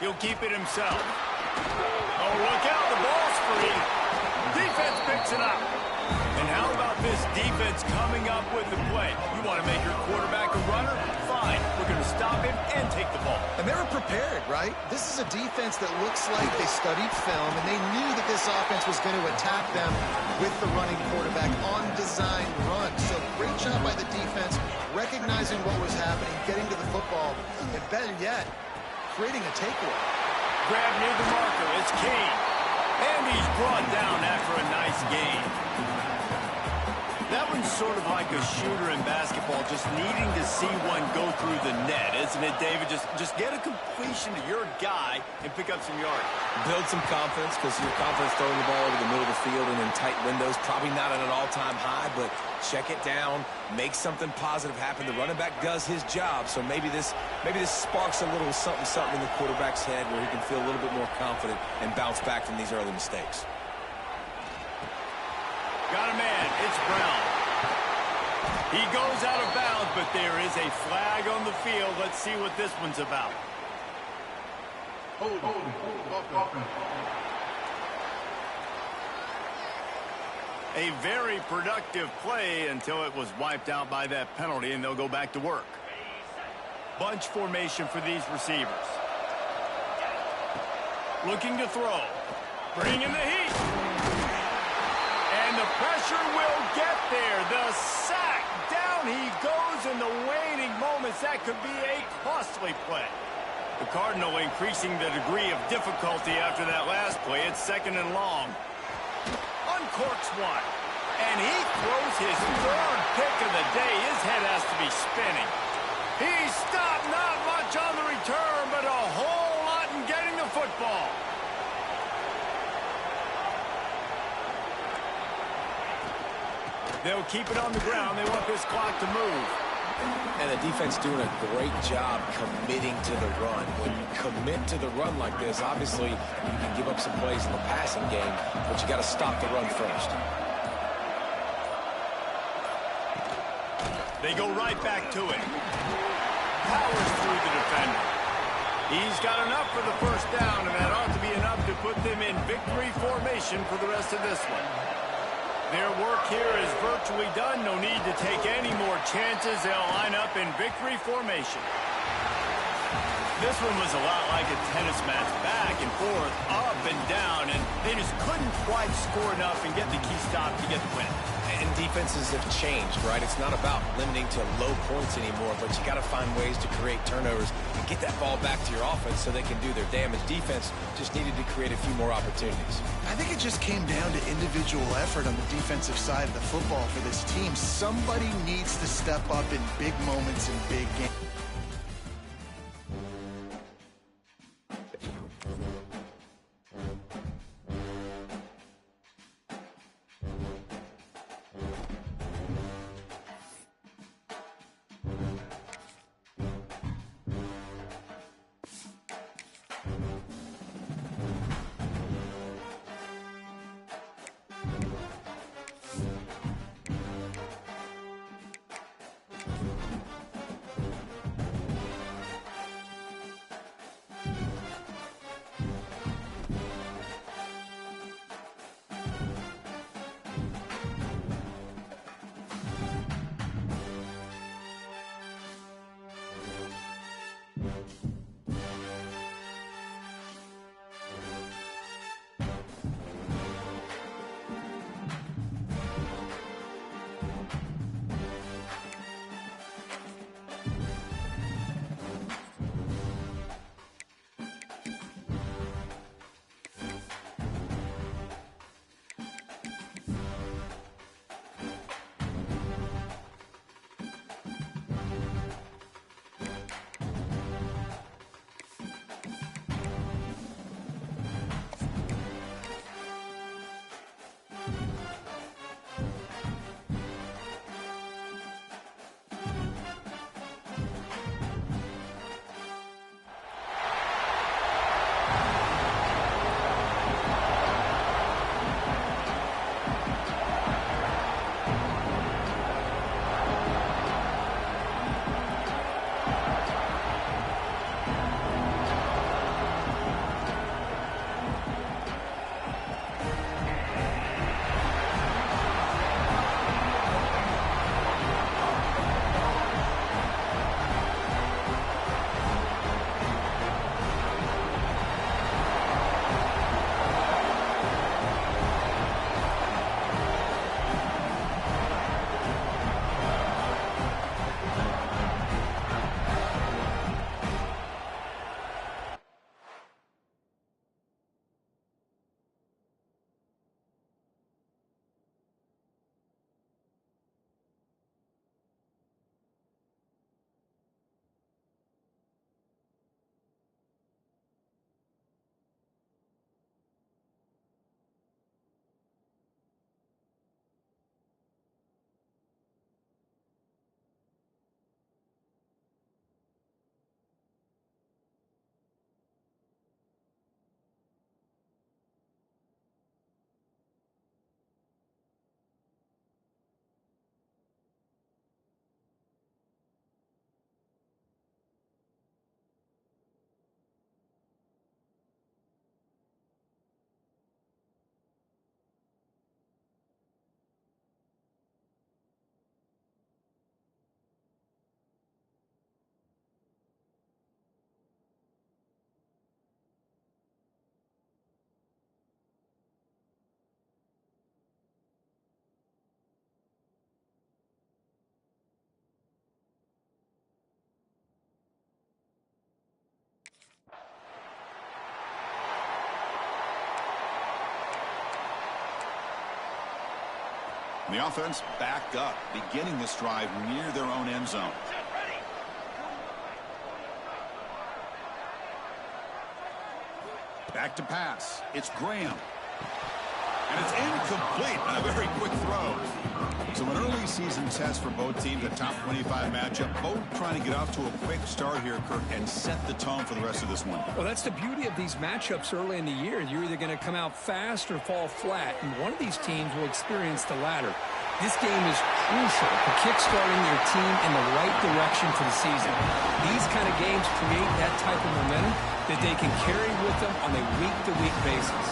He'll keep it himself. Oh, look out, the ball's free. Defense picks it up. And how about this defense coming up with the play? You want to make your quarterback a runner? Fine. We're going to stop him and take the ball. And they were prepared, right? This is a defense that looks like they studied film, and they knew that this offense was going to attack them with the running quarterback on design run. So great job by the defense, recognizing what was happening, getting to the football, and better yet, creating a takeaway. Grab near the marker. It's Kane. And he's brought down after a nice gain. That one's sort of like a shooter in basketball, just needing to see one go through the net, isn't it, David? Just get a completion to your guy and pick up some yards. Build some confidence, because your confidence throwing the ball over the middle of the field and in tight windows, probably not at an all-time high, but check it down, make something positive happen. The running back does his job, so maybe this sparks a little something in the quarterback's head where he can feel a little bit more confident and bounce back from these early mistakes. Got a man. It's Brown. He goes out of bounds, but there is a flag on the field. Let's see what this one's about. A very productive play until it was wiped out by that penalty, and they'll go back to work. Bunch formation for these receivers. Looking to throw. Bringing the heat. And the pressure will get there. The sack. Down he goes in the waning moments. That could be a costly play. The Cardinal increasing the degree of difficulty after that last play. It's second and long. Uncorks one. And he throws his third pick of the day. His head has to be spinning. He stopped, not much on the return, but a whole lot in getting the football. They'll keep it on the ground. They want this clock to move. And the defense doing a great job committing to the run. When you commit to the run like this, obviously you can give up some plays in the passing game, but you got to stop the run first. They go right back to it. Powers through the defender. He's got enough for the first down, and that ought to be enough to put them in victory formation for the rest of this one. Their work here is virtually done. No need to take any more chances. They'll line up in victory formation. This one was a lot like a tennis match, back and forth, up and down, and they just couldn't quite score enough and get the key stop to get the win. And defenses have changed, right? It's not about limiting to low points anymore, but you got to find ways to create turnovers and get that ball back to your offense so they can do their damage. Defense just needed to create a few more opportunities. I think it just came down to individual effort on the defensive side of the football for this team. Somebody needs to step up in big moments and big games. The offense backed up, beginning this drive near their own end zone. Back to pass. It's Graham. And it's incomplete on a very quick throw. So an early season test for both teams, a top 25 matchup. Both trying to get off to a quick start here, Kirk, and set the tone for the rest of this one. Well, that's the beauty of these matchups early in the year. You're either going to come out fast or fall flat, and one of these teams will experience the latter. This game is crucial to kickstarting your team in the right direction for the season. These kind of games create that type of momentum that they can carry with them on a week-to-week basis.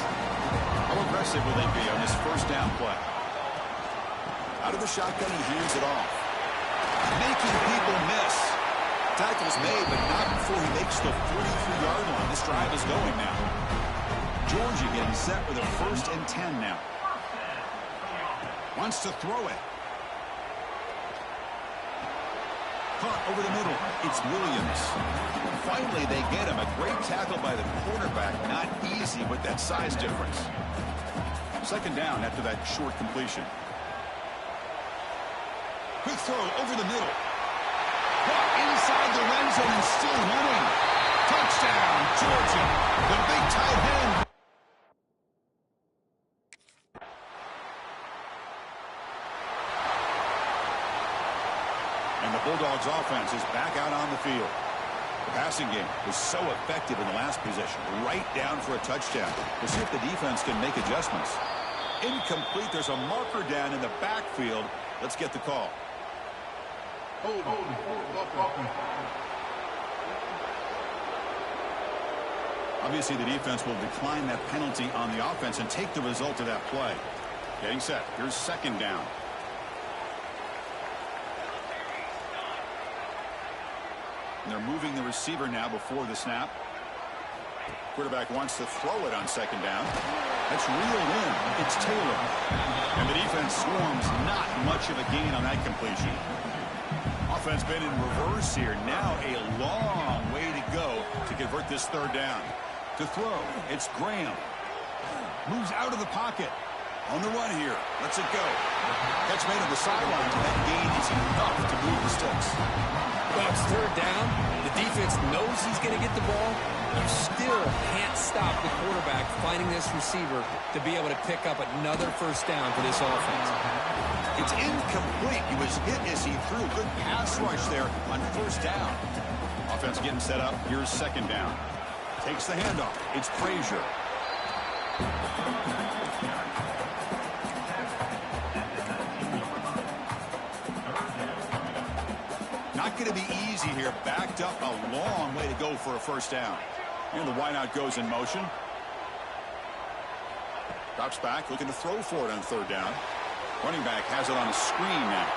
How aggressive will they be on this first down play? Out of the shotgun, he heaves it off. Making people miss. To tackle's made, but not before he makes the 43-yard line. This drive is going now. Georgia getting set with a 1st and 10 now. Wants to throw it. Caught over the middle. It's Williams. Finally, they get him. A great tackle by the quarterback. Not easy with that size difference. 2nd down after that short completion. Quick throw over the middle. Caught inside the end zone and still running. Touchdown, Georgia. The big tight end. And the Bulldogs offense is back out on the field. The passing game was so effective in the last possession. Right down for a touchdown. We'll see if the defense can make adjustments. Incomplete. There's a marker down in the backfield. Let's get the call. Obviously, the defense will decline that penalty on the offense and take the result of that play. Getting set. Here's 2nd down. And they're moving the receiver now before the snap. Quarterback wants to throw it on 2nd down. That's reeled in. It's Taylor. And the defense swarms. Not much of a gain on that completion. Offense been in reverse here. Now a long way to go to convert this 3rd down. To throw, it's Graham. Moves out of the pocket. On the run here. Lets it go. Catch made on the sideline. That gain is enough to move the sticks. Well, it's 3rd down. The defense knows he's going to get the ball. You still can't stop the quarterback finding this receiver to be able to pick up another 1st down for this offense. It's incomplete. He was hit as he threw. Good pass rush there on 1st down. Offense getting set up. Here's 2nd down. Takes the handoff. It's Frazier. Not going to be easy here. Backed up a long way to go for a 1st down. And the wideout goes in motion. Drops back, looking to throw for it on 3rd down. Running back has it on a screen now.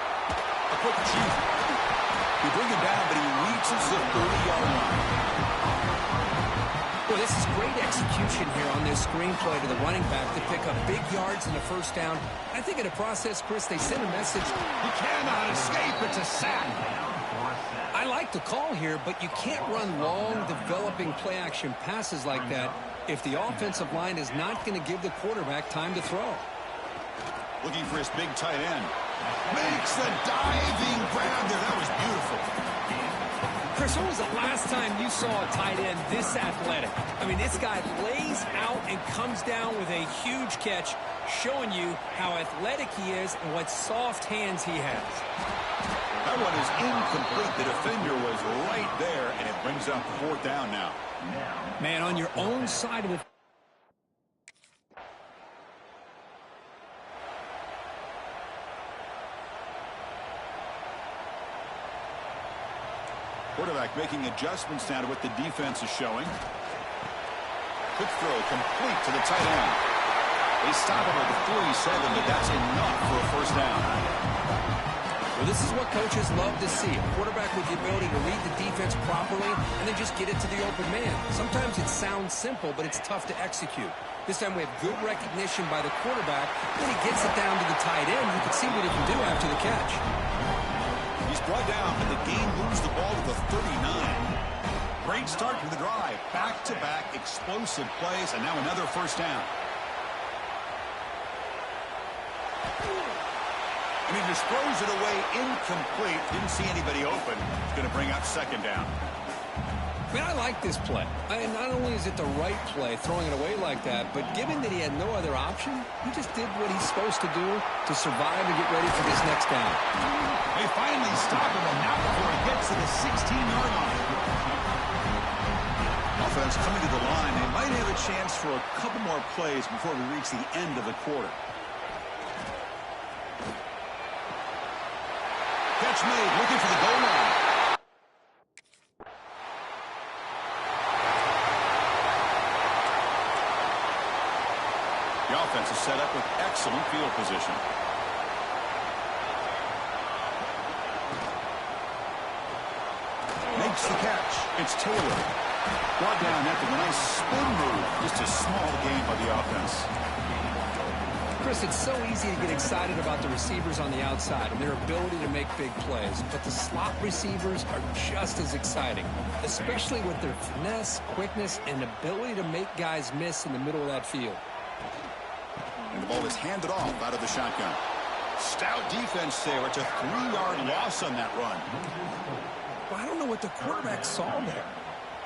A quick shoot. We bring him down, but he reaches the 30-yard line. Well, this is great execution here on this screenplay to the running back to pick up big yards in the 1st down. I think in the process, Chris, they sent a message. He cannot escape. It's a sack. I like the call here, but you can't run long, developing play-action passes like that if the offensive line is not going to give the quarterback time to throw. Looking for his big tight end. Makes the diving grab there. That was beautiful. Chris, when was the last time you saw a tight end this athletic? I mean, this guy lays out and comes down with a huge catch, showing you how athletic he is and what soft hands he has. That one is incomplete. The defender was right there, and it brings up 4th down now. Man, on your own side of the... Quarterback making adjustments now to what the defense is showing. Quick throw complete to the tight end. They stop him at the 47, but that's enough for a 1st down. Well, this is what coaches love to see. A quarterback with the ability to read the defense properly and then just get it to the open man. Sometimes it sounds simple, but it's tough to execute. This time we have good recognition by the quarterback. When he gets it down to the tight end, you can see what he can do after the catch. He's brought down, but the game moves the ball to the 39. Great start to the drive. Back-to-back explosive plays, and now another 1st down. And he just throws it away incomplete. Didn't see anybody open. It's going to bring up 2nd down. Man, I like this play. Not only is it the right play, throwing it away like that, but given that he had no other option, he just did what he's supposed to do to survive and get ready for this next down. They finally stop him, and not before he gets to the 16-yard line. Offense coming to the line. They might have a chance for a couple more plays before we reach the end of the quarter. Catch made, looking for the goal line. The offense is set up with excellent field position. Makes makes the catch. It's Taylor. Brought down after the nice spin move. Just a small gain by the offense. Chris, it's so easy to get excited about the receivers on the outside and their ability to make big plays, but the slot receivers are just as exciting, especially with their finesse, quickness, and ability to make guys miss in the middle of that field. And the ball is handed off out of the shotgun. Stout defense there. It's a 3-yard loss on that run. Well, I don't know what the quarterback saw there.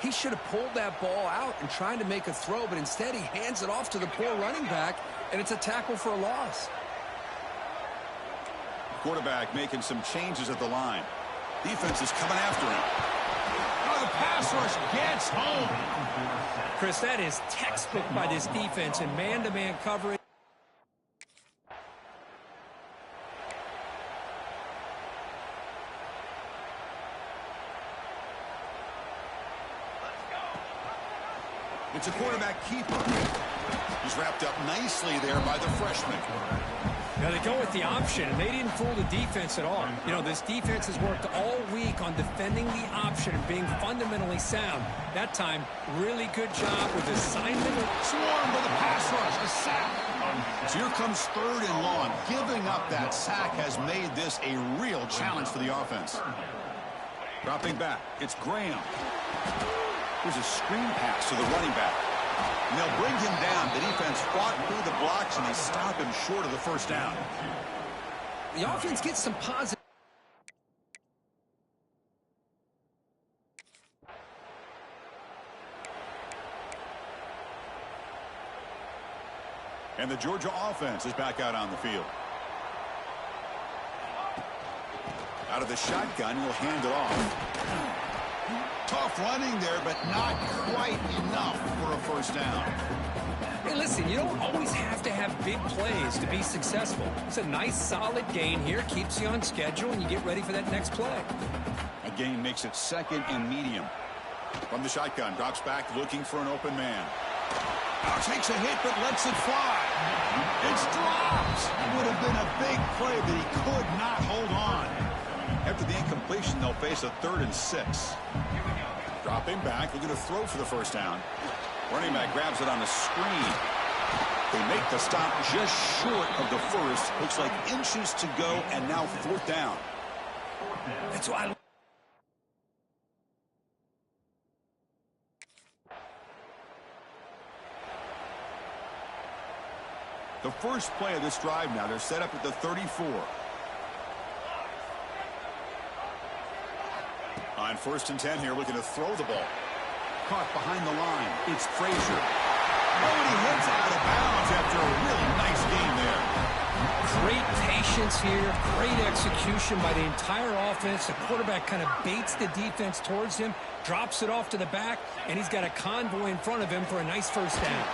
He should have pulled that ball out and tried to make a throw, but instead he hands it off to the poor running back, and it's a tackle for a loss. Quarterback making some changes at the line. Defense is coming after him. Oh, the pass rush gets home. Chris, that is textbook by this defense in man-to-man coverage. It's a quarterback keeper. He's wrapped up nicely there by the freshman. Now they go with the option, and they didn't fool the defense at all. You know, this defense has worked all week on defending the option and being fundamentally sound. That time, really good job with assignment. Swarmed by the pass rush, a sack. So here comes 3rd and long. Giving up that sack has made this a real challenge for the offense. Dropping back, it's Graham. Here's a screen pass to the running back. And they'll bring him down. The defense fought through the blocks, and they stop him short of the first down. The offense gets some positive. And the Georgia offense is back out on the field. Out of the shotgun, he'll hand it off. Tough running there, but not quite enough for a first down. Hey, listen, you don't always have to have big plays to be successful. It's a nice, solid gain here. Keeps you on schedule, and you get ready for that next play. A gain makes it 2nd and medium. From the shotgun, drops back, looking for an open man. Oh, takes a hit, but lets it fly. It's dropped. It would have been a big play, but he could not hold on. After the incompletion, they'll face a 3rd and 6. Dropping back, looking to throw for the first down. Running back grabs it on the screen. They make the stop just short of the first. Looks like inches to go, and now 4th down. That's why. The first play of this drive now, they're set up at the 34. On 1st and 10 here, looking to throw the ball. Caught behind the line. It's Frazier. Nobody heads out of bounds after a really nice game there. Great patience here. Great execution by the entire offense. The quarterback kind of baits the defense towards him, drops it off to the back, and he's got a convoy in front of him for a nice first down.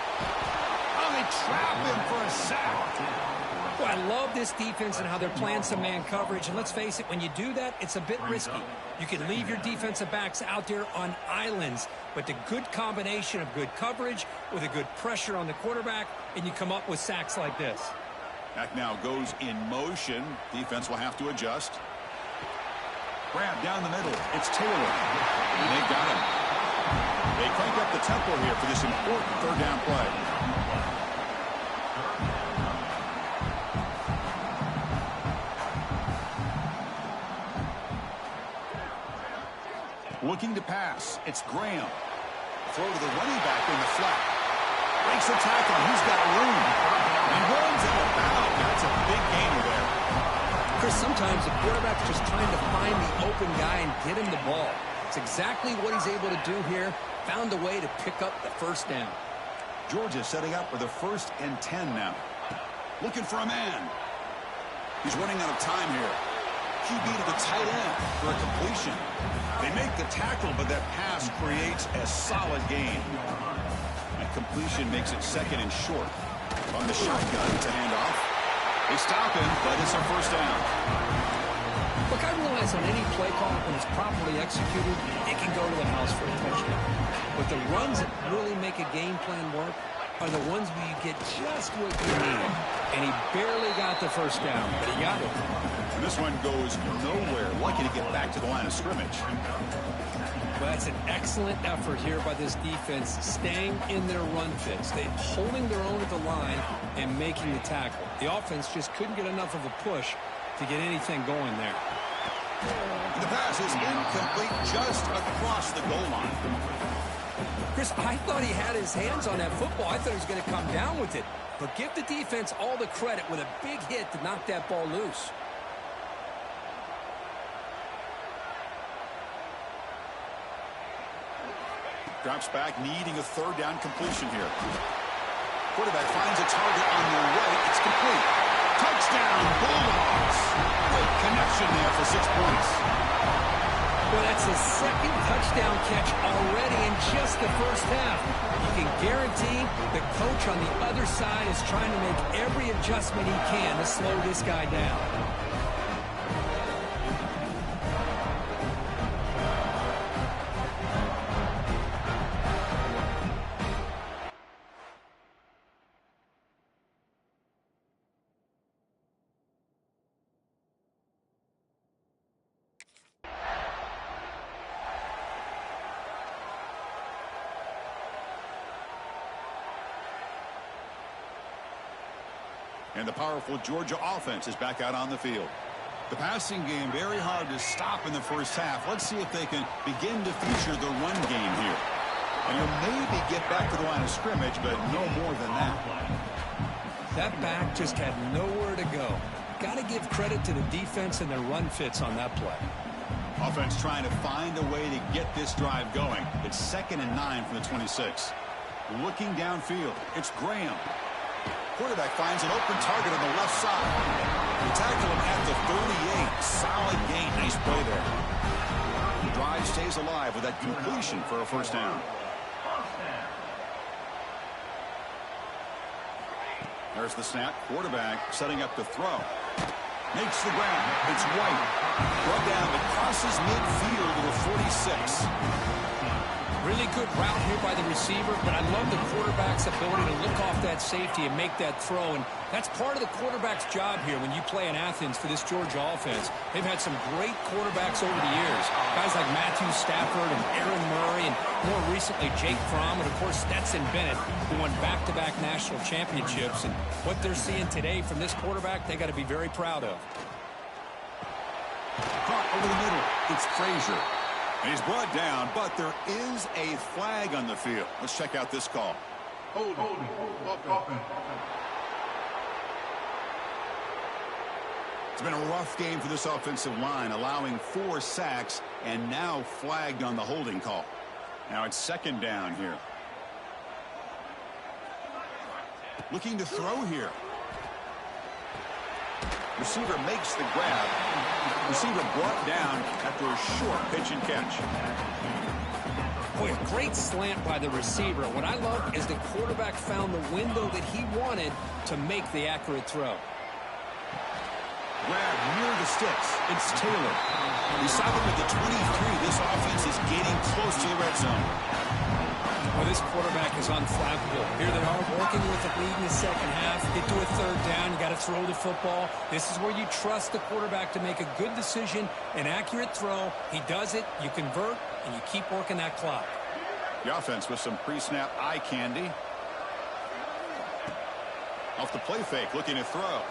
Oh, they trap him for a sack. Well, I love this defense and how they're playing some man coverage. And let's face it, when you do that, it's a bit risky. You can leave your defensive backs out there on islands, but the good combination of good coverage with a good pressure on the quarterback, and you come up with sacks like this. Back now goes in motion. Defense will have to adjust. Grab down the middle. It's Taylor. And they got him. They crank up the tempo here for this important 3rd down play. Looking to pass. It's Graham. Throw to the running back in the flat. Breaks the tackle. He's got room. And runs out of bounds. That's a big gainer there. Chris, sometimes the quarterback's just trying to find the open guy and get him the ball. It's exactly what he's able to do here. Found a way to pick up the first down. Georgia setting up for the 1st and 10 now. Looking for a man. He's running out of time here. QB to the tight end for a completion. They make the tackle, but that pass creates a solid gain. That completion makes it 2nd and short. On the shotgun to hand off. They stop him, but it's a first down. Look, I realize on any play call, when it's properly executed, it can go to the house for a touchdown. But the runs that really make a game plan work, are the ones where you get just what you need. And he barely got the first down, but he got it. And this one goes nowhere. Lucky to get back to the line of scrimmage. Well, that's an excellent effort here by this defense, staying in their run fits. They holding their own at the line and making the tackle. The offense just couldn't get enough of a push to get anything going there. The pass is incomplete just across the goal line. Chris, I thought he had his hands on that football. I thought he was going to come down with it. But give the defense all the credit with a big hit to knock that ball loose. Drops back, needing a third down completion here. Quarterback finds a target on the right. It's complete. Touchdown, Bulldogs. Great connection there for 6 points. Well, that's his second touchdown catch already in just the first half. You can guarantee the coach on the other side is trying to make every adjustment he can to slow this guy down. And the powerful Georgia offense is back out on the field. The passing game very hard to stop in the first half. Let's see if they can begin to feature the run game here. And you'll maybe get back to the line of scrimmage, but no more than that. That back just had nowhere to go. Got to give credit to the defense and their run fits on that play. Offense trying to find a way to get this drive going. It's 2nd and 9 from the 26. Looking downfield, it's Graham. Quarterback finds an open target on the left side. We tackle him at the 38. Solid gain. Nice play there. The drive stays alive with that completion for a first down. There's the snap. Quarterback setting up to throw. Makes the grab. It's White. Run down, but crosses midfield to the 46. Really good route here by the receiver, but I love the quarterback's ability to look off that safety and make that throw. And that's part of the quarterback's job here when you play in Athens for this Georgia offense. They've had some great quarterbacks over the years. Guys like Matthew Stafford and Aaron Murray, and more recently Jake Fromm, and of course Stetson Bennett, who won back-to-back national championships. And what they're seeing today from this quarterback, they got to be very proud of. Caught over the middle. It's Frazier. And he's brought down, but there is a flag on the field. Let's check out this call. Hold. It's been a rough game for this offensive line, allowing 4 sacks and now flagged on the holding call. Now it's 2nd down here. Looking to throw here. Receiver makes the grab. Receiver brought down after a short pitch and catch. Boy, a great slant by the receiver. What I love is the quarterback found the window that he wanted to make the accurate throw. Grab near the sticks. It's Taylor. Beside him at the 23, this offense is getting close to the red zone. Well, this quarterback is unflappable. Here they are working with the lead in the second half. Get to a 3rd down. You got to throw the football. This is where you trust the quarterback to make a good decision, an accurate throw. He does it, you convert, and you keep working that clock. The offense with some pre-snap eye candy. Off the play fake, looking to throw.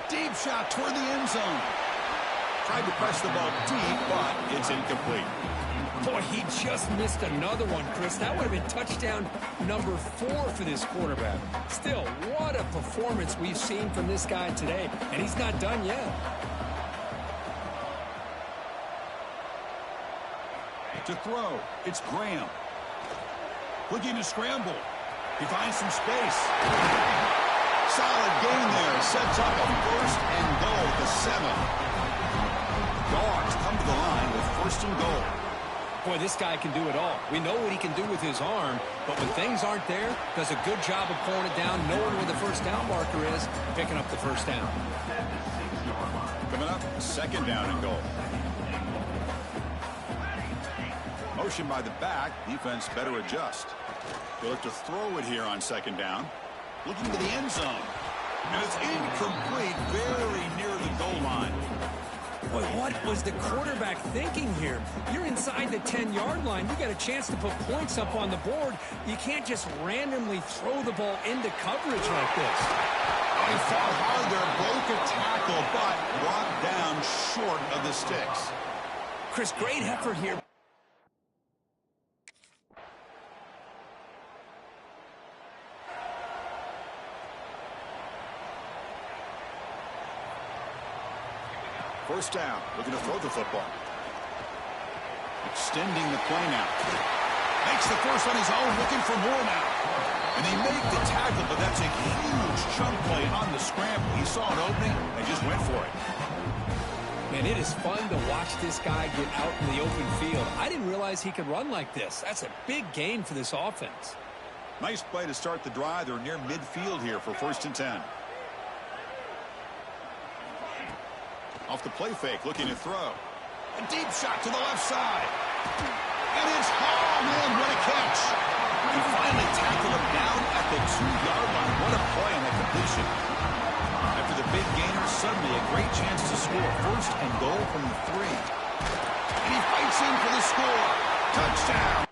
Deep shot toward the end zone. Tried to press the ball deep, but it's incomplete. Boy, he just missed another one, Chris. That would have been touchdown number 4 for this quarterback. Still, what a performance we've seen from this guy today, and he's not done yet. To throw, it's Graham. Looking to scramble. He finds some space. Solid gain there. Sets up a 1st and goal at the 7. Dogs come to the line with 1st and goal. Boy, this guy can do it all. We know what he can do with his arm, but when things aren't there, does a good job of pulling it down, knowing where the 1st down marker is, picking up the 1st down. Coming up, 2nd down and goal. Motion by the back. Defense better adjust. They'll have to throw it here on second down. Looking to the end zone. And it's incomplete, very near the goal line. Boy, what was the quarterback thinking here? You're inside the 10-yard line. You got a chance to put points up on the board. You can't just randomly throw the ball into coverage like this. He fought hard there, broke a tackle, but brought down short of the sticks. Chris, great effort here. First down, looking to throw the football. Extending the play now. Makes the first on his own, looking for more now. And they make the tackle, but that's a huge chunk play on the scramble. He saw an opening and just went for it. Man, it is fun to watch this guy get out in the open field. I didn't realize he could run like this. That's a big gain for this offense. Nice play to start the drive. They're near midfield here for 1st and 10. Off the play fake, looking to throw. A deep shot to the left side. And it's hauled in. What a catch. He finally tackled him down at the 2-yard line. What a play on that completion. After the big gainer, suddenly a great chance to score. 1st and goal from the 3. And he fights in for the score. Touchdown.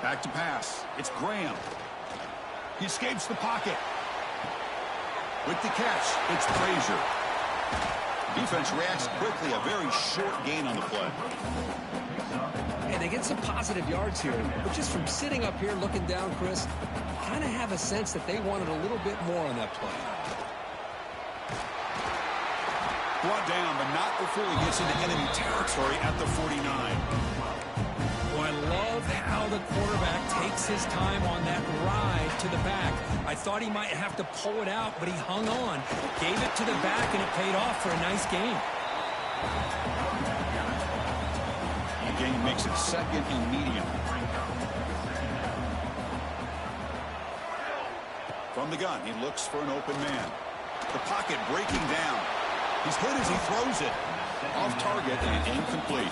Back to pass. It's Graham. He escapes the pocket. With the catch, it's Frazier. Defense reacts quickly. A very short gain on the play. And they get some positive yards here. But just from sitting up here looking down, Chris, kind of have a sense that they wanted a little bit more on that play. Brought down, but not before he gets into enemy territory at the 49. I love how the quarterback takes his time on that ride to the back. I thought he might have to pull it out, but he hung on, gave it to the back, and it paid off for a nice gain. The gain makes it 2nd and medium. From the gun, he looks for an open man. The pocket breaking down. He's hit as he throws it. Off target and incomplete.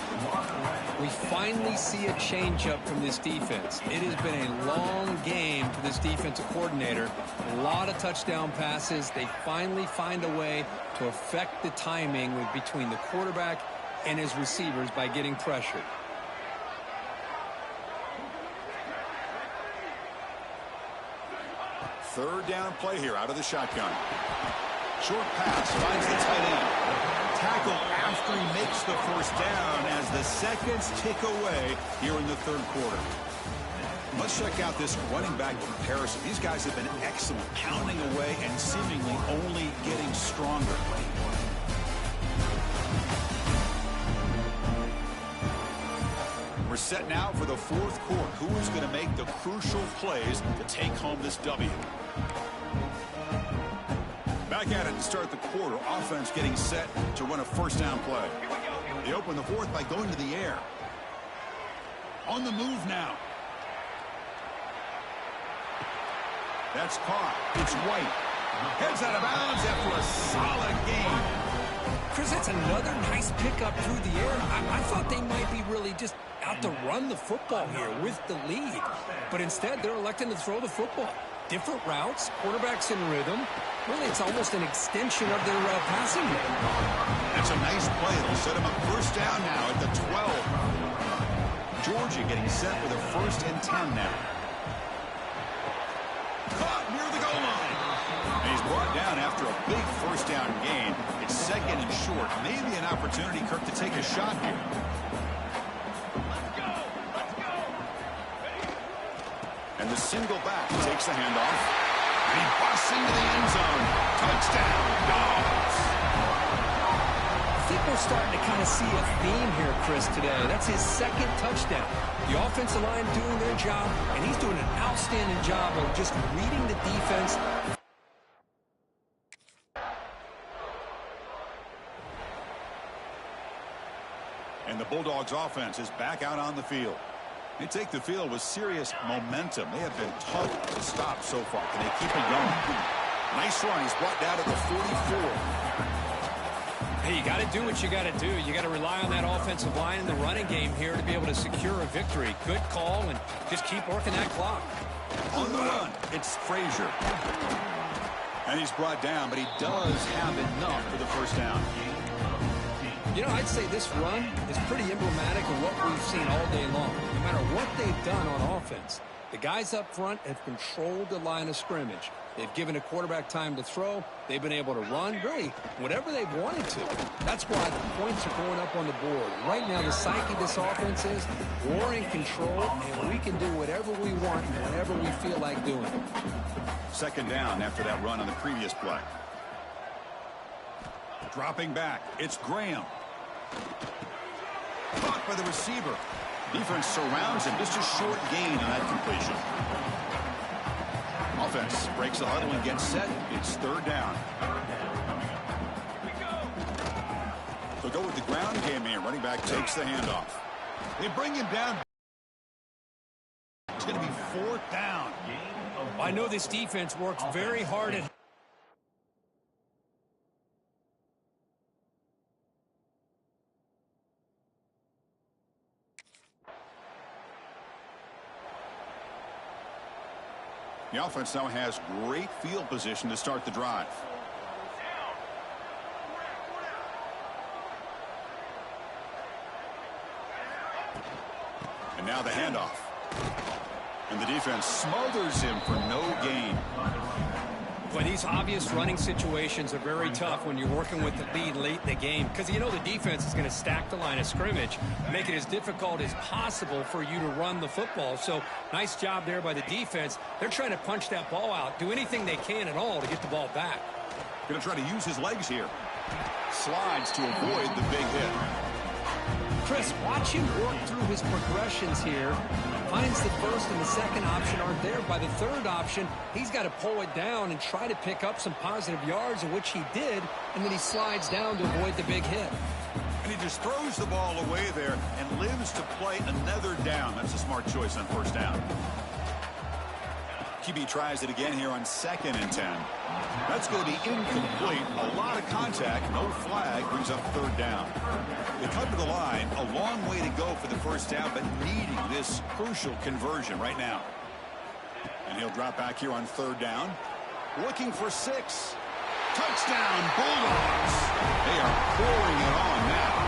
We finally see a changeup from this defense. It has been a long game for this defensive coordinator. A lot of touchdown passes. They finally find a way to affect the timing between the quarterback and his receivers by getting pressured. Third down play here out of the shotgun. Short pass finds the tight end. Tackle after he makes the 1st down as the seconds tick away here in the 3rd quarter. Let's check out this running back comparison. These guys have been excellent, pounding away and seemingly only getting stronger. We're set now for the 4th quarter. Who is going to make the crucial plays to take home this W? Back at it to start the quarter. Offense getting set to run a 1st down play. They open the 4th by going to the air. On the move now. That's caught. It's White. Heads out of bounds after a solid game. Chris, that's another nice pickup through the air. I thought they might be really just out to run the football here with the lead. But instead, they're electing to throw the football. Different routes, quarterbacks in rhythm. Really, it's almost an extension of their passing game. That's a nice play. It'll set him up 1st down now at the 12. Georgia getting set with a 1st and 10 now. Caught near the goal line. And he's brought down after a big 1st down gain. It's 2nd and short. Maybe an opportunity, Kirk, to take a shot here. And the single back takes the handoff. And he busts into the end zone. Touchdown, Dogs. I think we're starting to kind of see a theme here, Chris, today. That's his 2nd touchdown. The offensive line doing their job, and he's doing an outstanding job of just reading the defense. And the Bulldogs offense is back out on the field. They take the field with serious momentum. They have been tough to stop so far. Can they keep it going? Nice run. He's brought down to the 44. Hey, you got to do what you got to do. You got to rely on that offensive line in the running game here to be able to secure a victory. Good call, and just keep working that clock. On the run, it's Frazier. And he's brought down, but he does have enough for the first down. You know, I'd say this run is pretty emblematic of what we've seen all day long. No matter what they've done on offense, the guys up front have controlled the line of scrimmage. They've given a quarterback time to throw. They've been able to run, really, whatever they've wanted to. That's why the points are going up on the board. Right now, the psyche of this offense is we're in control, and we can do whatever we want whenever we feel like doing it. Second down after that run on the previous play. Dropping back, it's Graham. Caught by the receiver. Defense surrounds him. Just a short gain on that completion. Offense breaks the huddle and gets set. It's third down. They'll go with the ground game here. Running back takes the handoff. They bring him down. It's going to be fourth down. I know this defense works very hard at The offense now has great field position to start the drive. And now the handoff. And the defense smothers him for no gain. Well, these obvious running situations are very tough when you're working with the lead late in the game because you know the defense is going to stack the line of scrimmage, make it as difficult as possible for you to run the football. So nice job there by the defense. They're trying to punch that ball out, do anything they can at all to get the ball back. Going to try to use his legs here. Slides to avoid the big hit. Chris, watch him work through his progressions here. Finds the first and the second option aren't there. By the third option, he's got to pull it down and try to pick up some positive yards, of which he did, and then he slides down to avoid the big hit. And he just throws the ball away there and lives to play another down. That's a smart choice on first down. QB tries it again here on 2nd and 10. That's going to be incomplete. A lot of contact, no flag, brings up third down. They come to the line, a long way to go for the first down, but needing this crucial conversion right now. And he'll drop back here on third down. Looking for 6. Touchdown, Bulldogs. They are pouring it on now.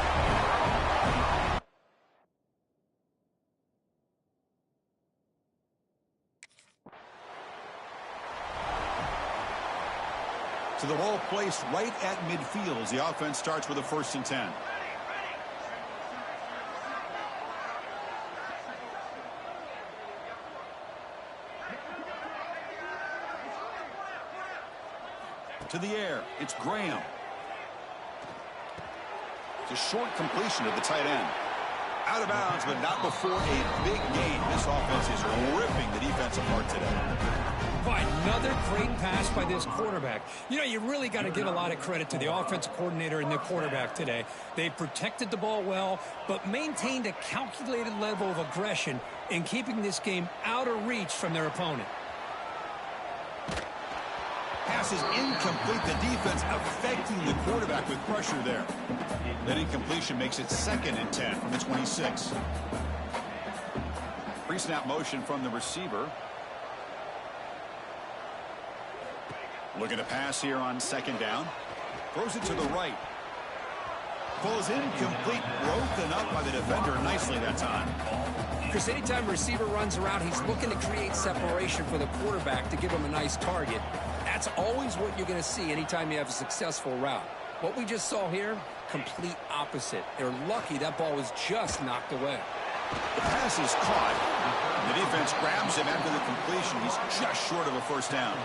So the ball placed right at midfield as the offense starts with a 1st and 10. To the air, it's Graham. It's a short completion to the tight end. Out of bounds, but not before a big gain. This offense is ripping the defense apart today. By another great pass by this quarterback. You know, you really got to give a lot of credit to the offensive coordinator and the quarterback today. They protected the ball well, but maintained a calculated level of aggression in keeping this game out of reach from their opponent. Pass is incomplete. The defense affecting the quarterback with pressure there. That incompletion makes it 2nd and 10 from the 26. Pre-snap motion from the receiver. Looking to pass here on 2nd down. Throws it to the right. Falls incomplete. Broken up by the defender nicely that time. Chris, anytime a receiver runs around, he's looking to create separation for the quarterback to give him a nice target. That's always what you're going to see anytime you have a successful route. What we just saw here, complete opposite. They're lucky that ball was just knocked away. The pass is caught. The defense grabs him after the completion. He's just short of a first down.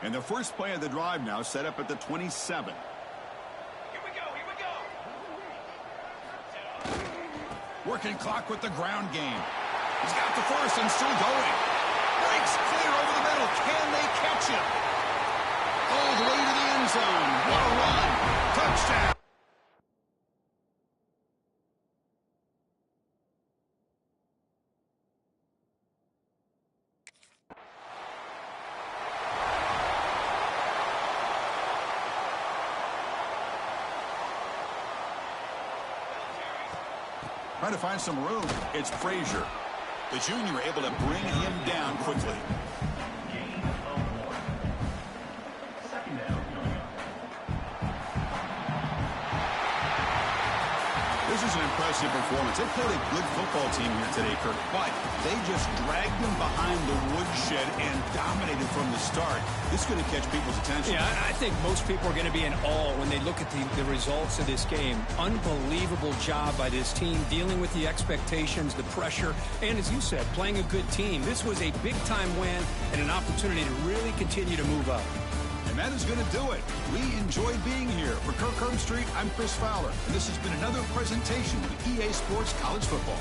And the first play of the drive now set up at the 27. Working clock with the ground game. He's got the first and still going. fakes, clear over the middle. Can they catch him? All the way to the end zone. What a run. Touchdown. Trying to find some room. It's Frazier. The junior able to bring him down quickly. This is an impressive performance. They played a good football team here today, Kirk, but they just dragged them behind the woodshed and dominated from the start. This is going to catch people's attention. Yeah, I think most people are going to be in awe when they look at the results of this game. Unbelievable job by this team dealing with the expectations, the pressure, and as you said, playing a good team. This was a big-time win and an opportunity to really continue to move up. And that is going to do it. We enjoyed being here. For Kirk Street, I'm Chris Fowler, and this has been another presentation of EA Sports College Football.